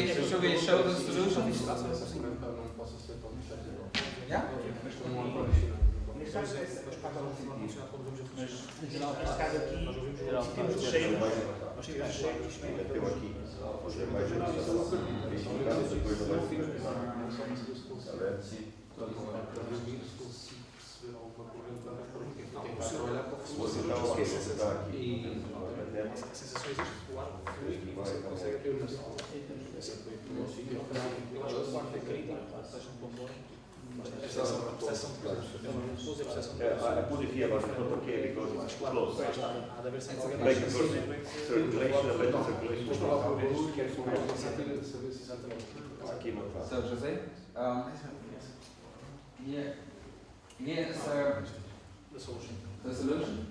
we show the solution? Não posso ser tão diferente. Yeah. Mas como um ar-condicionado. Neste caso, nós pagamos um ar-condicionado quando vamos a funcionar. Neste caso aqui, Nós ouvimos temos cheio. nós tivemos cheio e Meteu aqui. Fazer mais uma instalação. Depois da se você está ok, você está aqui. a sensação existe, o ar flui e você consegue abrir uma sala. Eu acho que o quarto é crítico, seja um ponto a percepção de pessoas e a percepção de I put it here, but it's not okay because it's close. há de haver sempre alguém Make mais circulation, a better circulation. Mas provavelmente quer que o saber se exatamente. Aqui não faz. So Jose, here is da solution. the solution.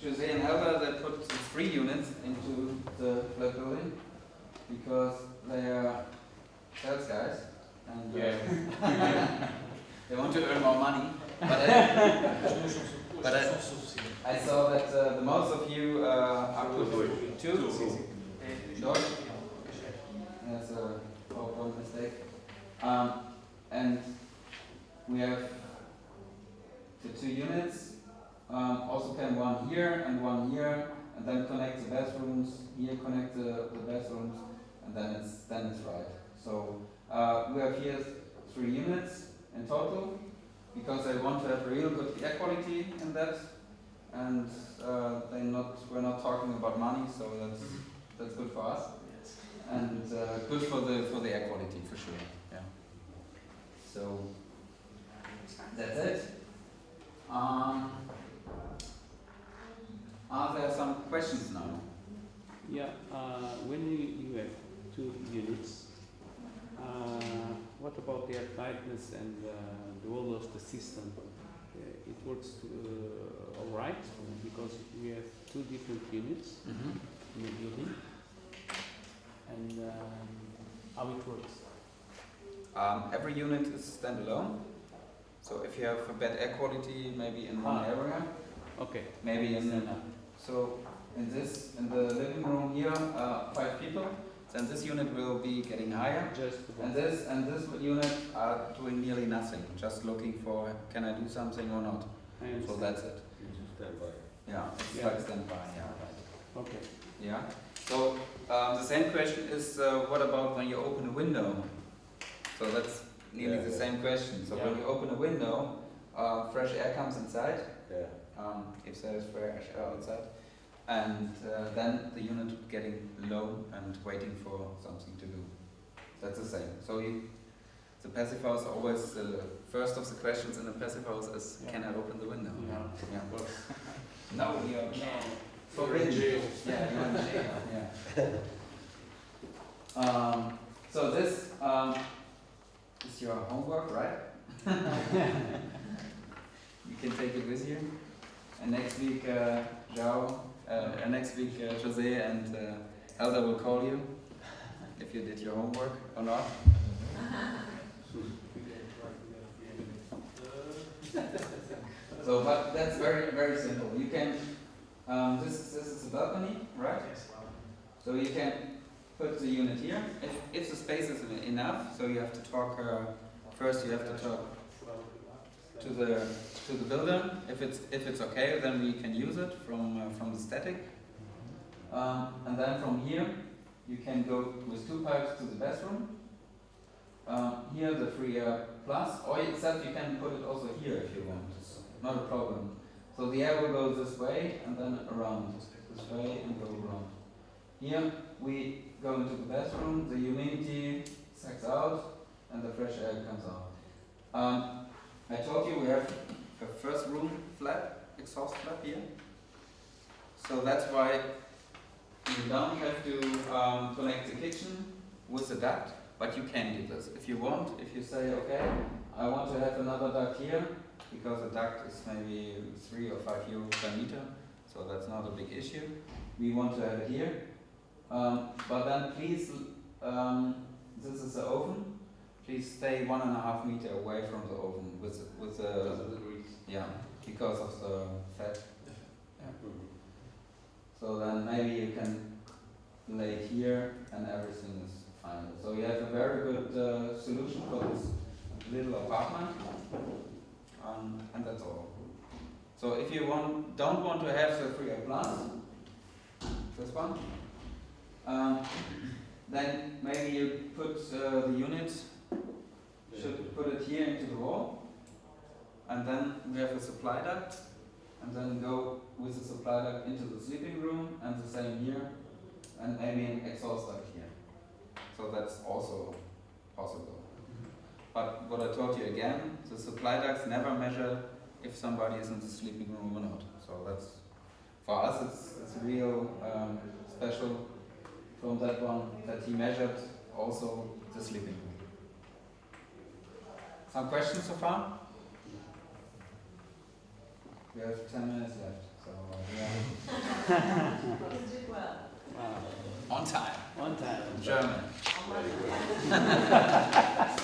Jose and Helga, they put 3 units into the flat building because they are sales guys and they want to earn more money. But I saw that the most of you are put 2. George? That's a PowerPoint mistake. And we have the 2 units. Also can one here and one here, and then connect the bathrooms. Here connect the bathrooms, and then it's right. So we have here 3 units in total, because I want to have real good air quality in that, and we're not talking about money, so that's good for us, and good for the air quality for sure. Yeah. So that's it. Are there some questions now? Yeah, when you have 2 units, what about the air tightness and the whole of the system? It works all right because we have 2 different units in the building, and how it works. Every unit is standalone. So if you have a bad air quality, maybe in one area, Okay. maybe so in the living room here, 5 people. Then this unit will be getting higher, Just and this unit are doing nearly nothing, just looking for can I do something or not. So that's it. Yeah, it's like standby. Yeah, right. Okay. Yeah. So the same question is what about when you open a window? So that's nearly the same question. So when you open a window, fresh air comes inside. Yeah. If there is fresh air outside, and then the unit getting low and waiting for something to do. That's the same. So the passive house always first of the questions in the passive house is, can I open the window? Yeah. No, you're For in jail. Yeah, you're in jail. Yeah. So this is your homework, right? You can take it with you. And next week, Jose and Elda will call you if you did your homework or not. So, but that's very, very simple. You can, this is a balcony, right? So you can put the unit here. If the space is enough, so you have to talk, first you have to talk to the builder. If it's okay, then we can use it from the static. And then from here, you can go with 2 pipes to the bathroom. Here the free air plus, or except you can put it also here if you want. Not a problem. So the air will go this way and then around. This way and go around. Here we go into the bathroom, the humidity sucks out and the fresh air comes out. I told you we have a first room flap, exhaust flap here. So that's why you don't have to connect the kitchen with the duct, but you can do this. If you want, if you say, okay, I want to have another duct here, because the duct is maybe 3 or 5 euro per meter, so that's not a big issue. We want to have it here. But then please, this is the oven. Please stay 1.5 meters away from the oven with the yeah, because of the fat. Yeah. So then maybe you can lay it here and everything is fine. So you have a very good solution for this little apartment, and that's all. So if you don't want to have the free air plus, this one, then maybe you put the unit, should put it here into the wall, and then we have a supply duct, and then go with the supply duct into the sleeping room, and the same here, and maybe an exhaust duct here. So that's also possible. But what I told you again, the supply ducts never measure if somebody is in the sleeping room or not. So that's, for us it's real special from that one, that he measured also the sleeping room. Some questions so far? We have 10 minutes left, so on time. On time. German.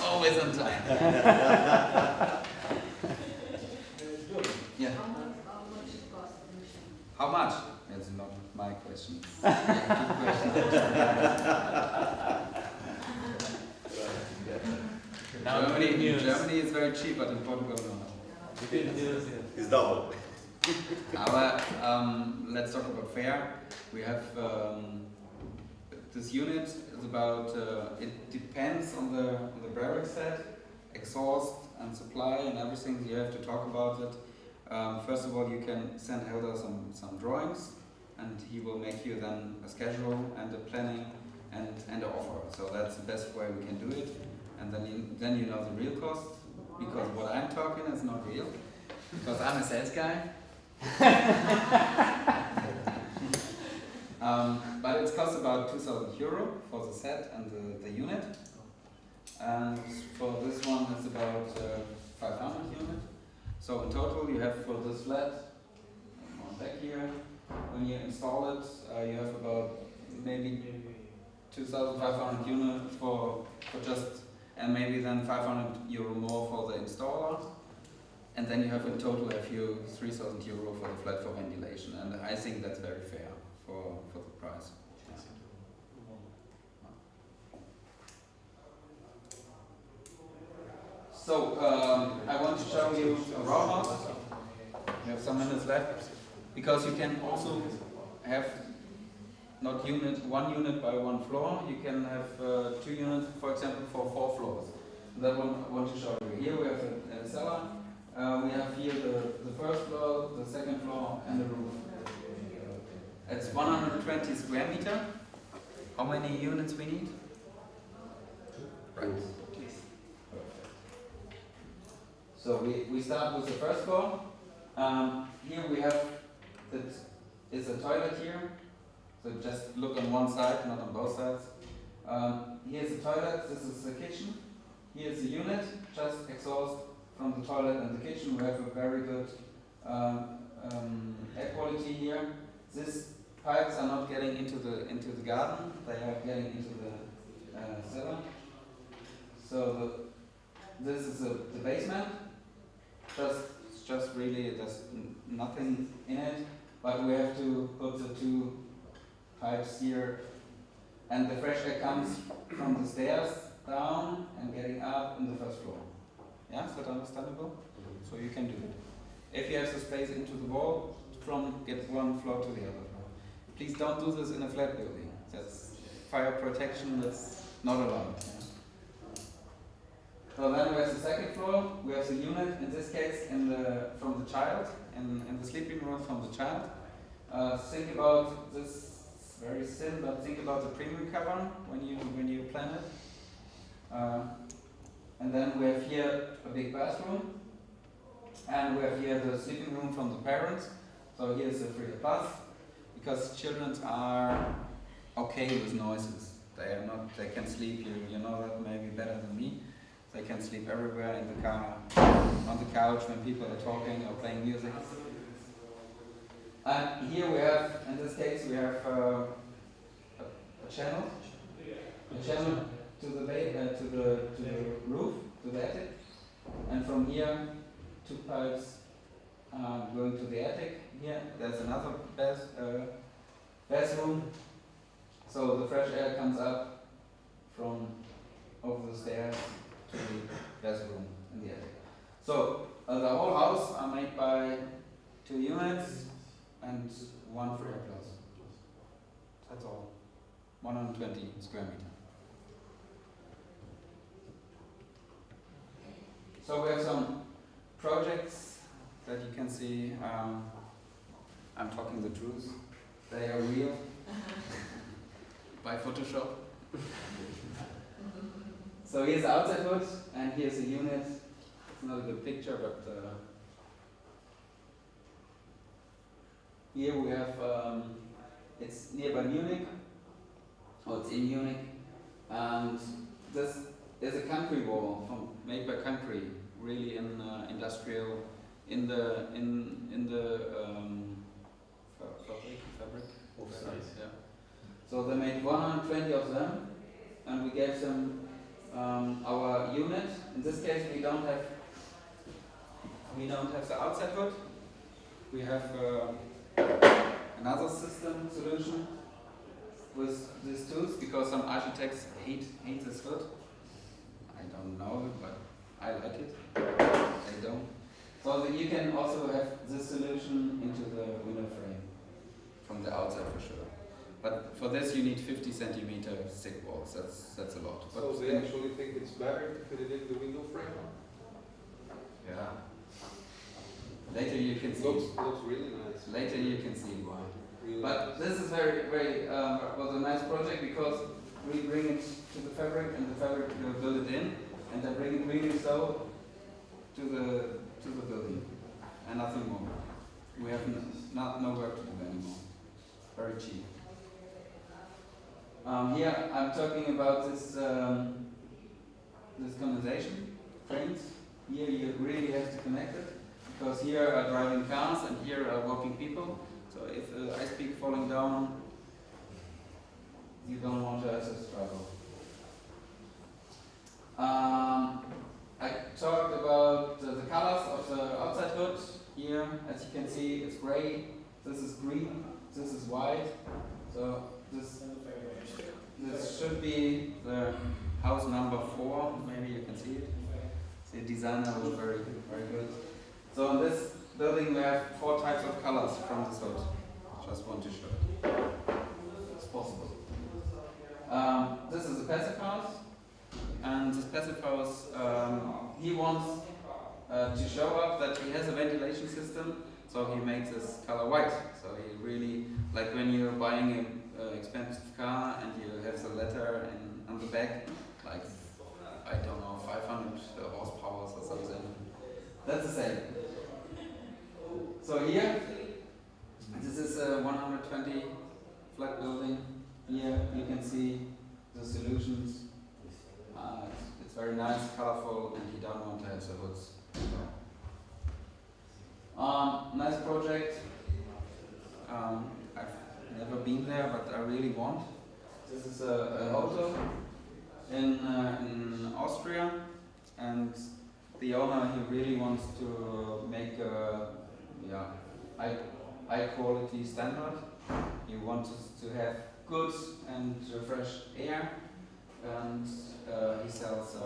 Always on time. Yeah. How much? That's not my question. Germany is very cheap, but in Portugal not. It's double. Aber let's talk about fare. We have this unit is about. It depends on the barrack set, exhaust and supply and everything. You have to talk about it. First of all, you can send Helder some drawings, and he will make you then a schedule and a planning and an offer. So that's the best way we can do it. And then you know the real cost, because what I'm talking is not real, because I'm a sales guy. But it costs about 2,000 euro for the set and the unit. And for this one it's about 500 unit. So in total you have for this flat, on back here, when you install it, you have about maybe 2,500 units for just, and maybe then 500 euro more for the installer. And then you have in total 3,000 euro for the flat for ventilation. And I think that's very fair for the price. Yeah. So I want to show you a row house. We have some minutes left, because you can also have not one unit by one floor. You can have 2 units, for example, for 4 floors. That one I want to show you. Here we have a cellar. We have here the first floor, the second floor, and the roof. It's 120 square meter. How many units we need? Right. So we start with the first floor. Here we have that is a toilet here. So just look on one side, not on both sides. Here's the toilet. This is the kitchen. Here's the unit. Just exhaust from the toilet and the kitchen. We have a very good air quality here. These pipes are not getting into the garden. They are getting into the cellar. So this is the basement. Just really there's nothing in it, but we have to put the two pipes here, and the fresh air comes from the stairs down and getting up in the first floor. Yeah, is that understandable? So you can do it. If you have the space into the wall, get one floor to the other floor. Please don't do this in a flat building. That's fire protection. That's not allowed. Yeah. So then we have the second floor. We have the unit. In this case, from the child, in the sleeping room from the child. Think about this. It's very thin, but think about the premium cover when you plan it. And then we have here a big bathroom, and we have here the sleeping room from the parents. So here's the 3 plus, because children are okay with noises. They can sleep. You know that maybe better than me. They can sleep everywhere, in the car, on the couch when people are talking or playing music. And here we have, in this case, we have a channel to the roof, to the attic, and from here 2 pipes going to the attic. Here there's another bathroom, so the fresh air comes up from over the stairs to the bathroom in the attic. So the whole house are made by 2 units and 1 free plus. That's all. 120 square meter. So we have some projects that you can see. I'm talking the truth. They are real. By Photoshop. So here's the outside hood, and here's the unit. It's not a good picture, but here we have, it's nearby Munich, or it's in Munich, and this is a country wall made by country, really in industrial, in the fabric. Yeah. So they made 120 of them, and we gave them our unit. In this case, we don't have the outside hood. We have another system solution with these tools, because some architects hate this hood. I don't know, but I like it. They don't. So that you can also have this solution into the window frame from the outside for sure. But for this you need 50 centimeter thick walls. That's a lot. So But they actually think it's better to fit it in the window frame? yeah. Later you can see. Looks really nice. Later you can see why. Really But nice. this is very was a nice project, because we bring it to the fabric, and the fabric will build it in, and then bring it really so to the building, and nothing more. We have no work to do anymore. Very cheap. Here I'm talking about this condensation frames. Here you really have to connect it, because here are driving cars and here are walking people. So if the ice peak falling down, you don't want to have this trouble. I talked about the colors of the outside hood. Here, as you can see, it's gray. This is green. This is white. So this should be the house number 4. Maybe you can see it. The designer was very good. So in this building we have 4 types of colors from this hood. Just want to show it. It's possible. This is a passive house, and this passive house, he wants to show up that he has a ventilation system, so he makes this color white. So he really, like when you're buying an expensive car and you have the letter on the back, like, I don't know, 500 horsepower or something. That's the same. So here, this is a 120 flat building. Here you can see the solutions. It's very nice, colorful, and you don't want to have the hoods. Nice project. I've never been there, but I really want. This is a hotel in Austria, and the owner, he really wants to make a high quality standard. He wants to have good and fresh air, and he sells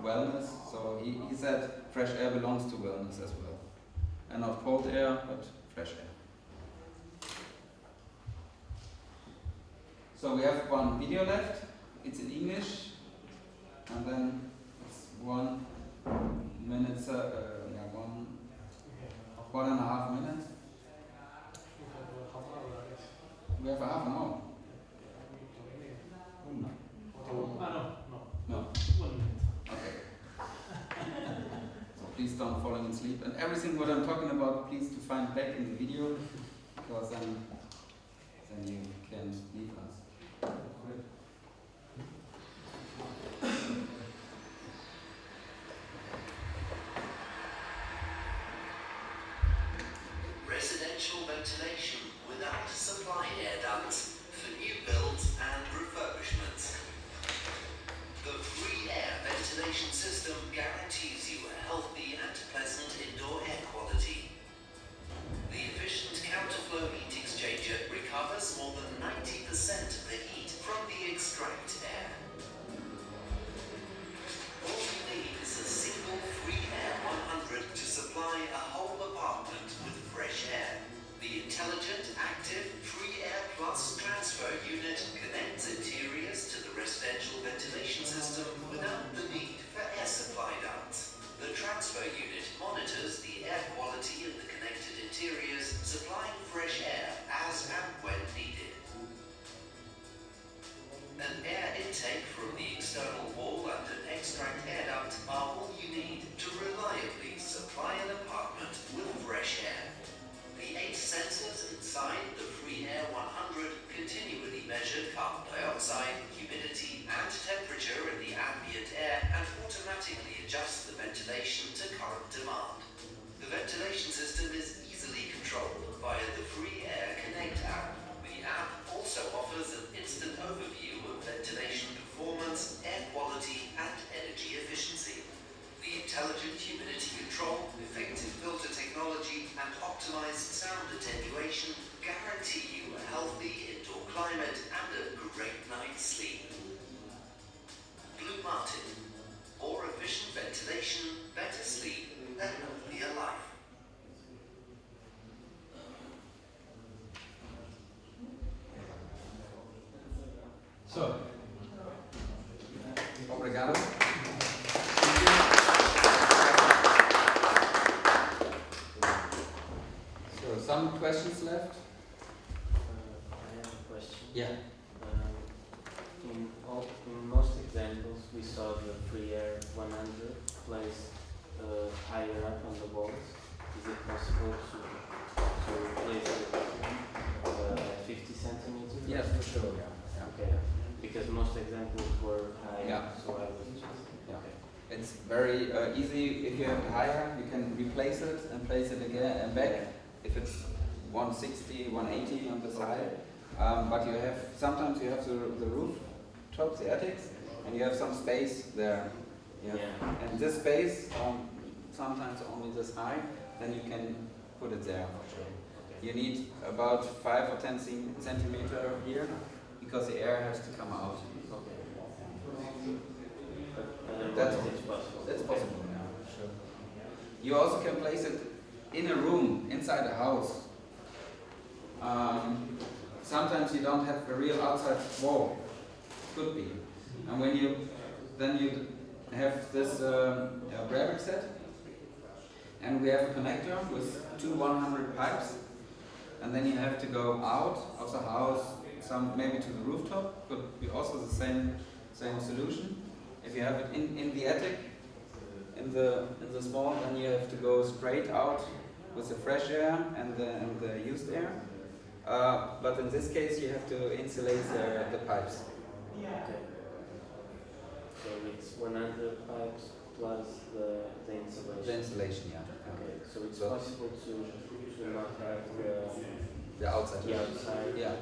wellness. So he said fresh air belongs to wellness as well, and not cold air, but fresh air. So we have one video left. It's in English, and then it's 1 minute, 1.5 minutes. We have a half an hour. No. Okay. So please don't fall in sleep. And everything what I'm talking about, please to find back in the video, because then you can leave us. Residential ventilation without supply air ducts for new builds and refurbishments. The free air ventilation system guarantees you a healthy and pleasant indoor air quality. The efficient counterflow heat exchanger recovers more than 90% of the heat from the extract air. All you need is a single free air 100 to supply a whole apartment with fresh air. The intelligent, active, free air plus transfer unit connects interiors to the residential ventilation system without the need for air supply ducts. The transfer unit monitors the air quality of the connected interiors, supplying fresh air as and when needed. An air intake from the external wall and an extract air duct are all you need to reliably supply an apartment with fresh air. The 8 sensors inside the free air 100 continually measure carbon dioxide, humidity and temperature in the ambient air and automatically adjust the ventilation to current demand. The ventilation system is easily controlled via the free Air Connect app. The app also offers an instant overview of ventilation performance, air quality and energy efficiency. The intelligent humidity control, effective filter technology and optimized sound attenuation guarantee you a healthy indoor climate and a great night's sleep. Blue Martin. More efficient ventilation, better sleep, and healthier life. So, obrigado. So, some questions left? I have a question. Yeah. In most examples, we saw the free air 100 placed higher up on the walls. Is it possible to place it 50 centimeters? Yes, for sure. Yeah. Okay. Because most examples were higher, Yeah. so I was just Yeah. okay. It's very easy. If you have it higher, you can replace it and place it again and back. If it's 160, 180 on the side, but you have sometimes you have the roof tops, the attics, and you have some space there. Yeah. And this space, sometimes only this high, then you can put it there for sure. Okay. You need about 5 or 10 centimeter here, because the air has to come out. Okay. But That's otherwise it's possible. That's possible, yeah, sure. You also can place it in a room, inside a house. Sometimes you don't have a real outside wall. Could be. And when you have this graphic set, And we have a connector with 2 100 pipes, and then you have to go out of the house, maybe to the rooftop, could be also the same solution. If you have it in the attic, in the small, then you have to go straight out with the fresh air and the used air. But in this case, you have to insulate the pipes. Okay. So it's 100 pipes plus the insulation. The insulation, yeah. Okay, so it's possible to not have the outside. the outside Yeah.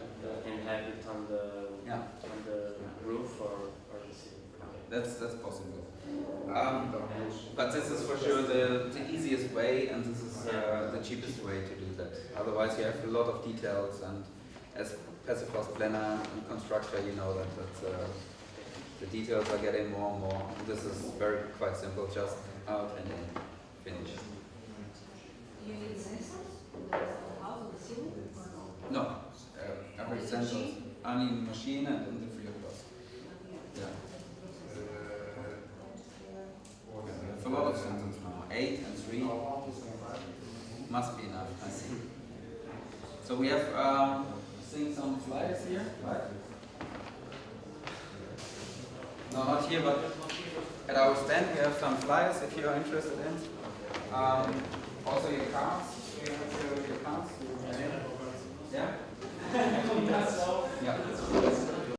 and have it on the roof or the ceiling. That's possible. But this is for sure the easiest way, and this is the cheapest way to do that. Otherwise, you have a lot of details, and as passive house planner and constructor, you know that the details are getting more and more. This is quite simple, just out and in, finish. You need sensors in the rest of the house on the ceiling or no? No, every sensor, only in the machine and in the free of cost. Yeah. It's a lot of sensors now. 8 and 3 must be enough, I think. So we have seen some flyers here, right? No, not here, but at our stand we have some flyers if you are interested in. Also your cards. We have your cards. Yeah? Yeah.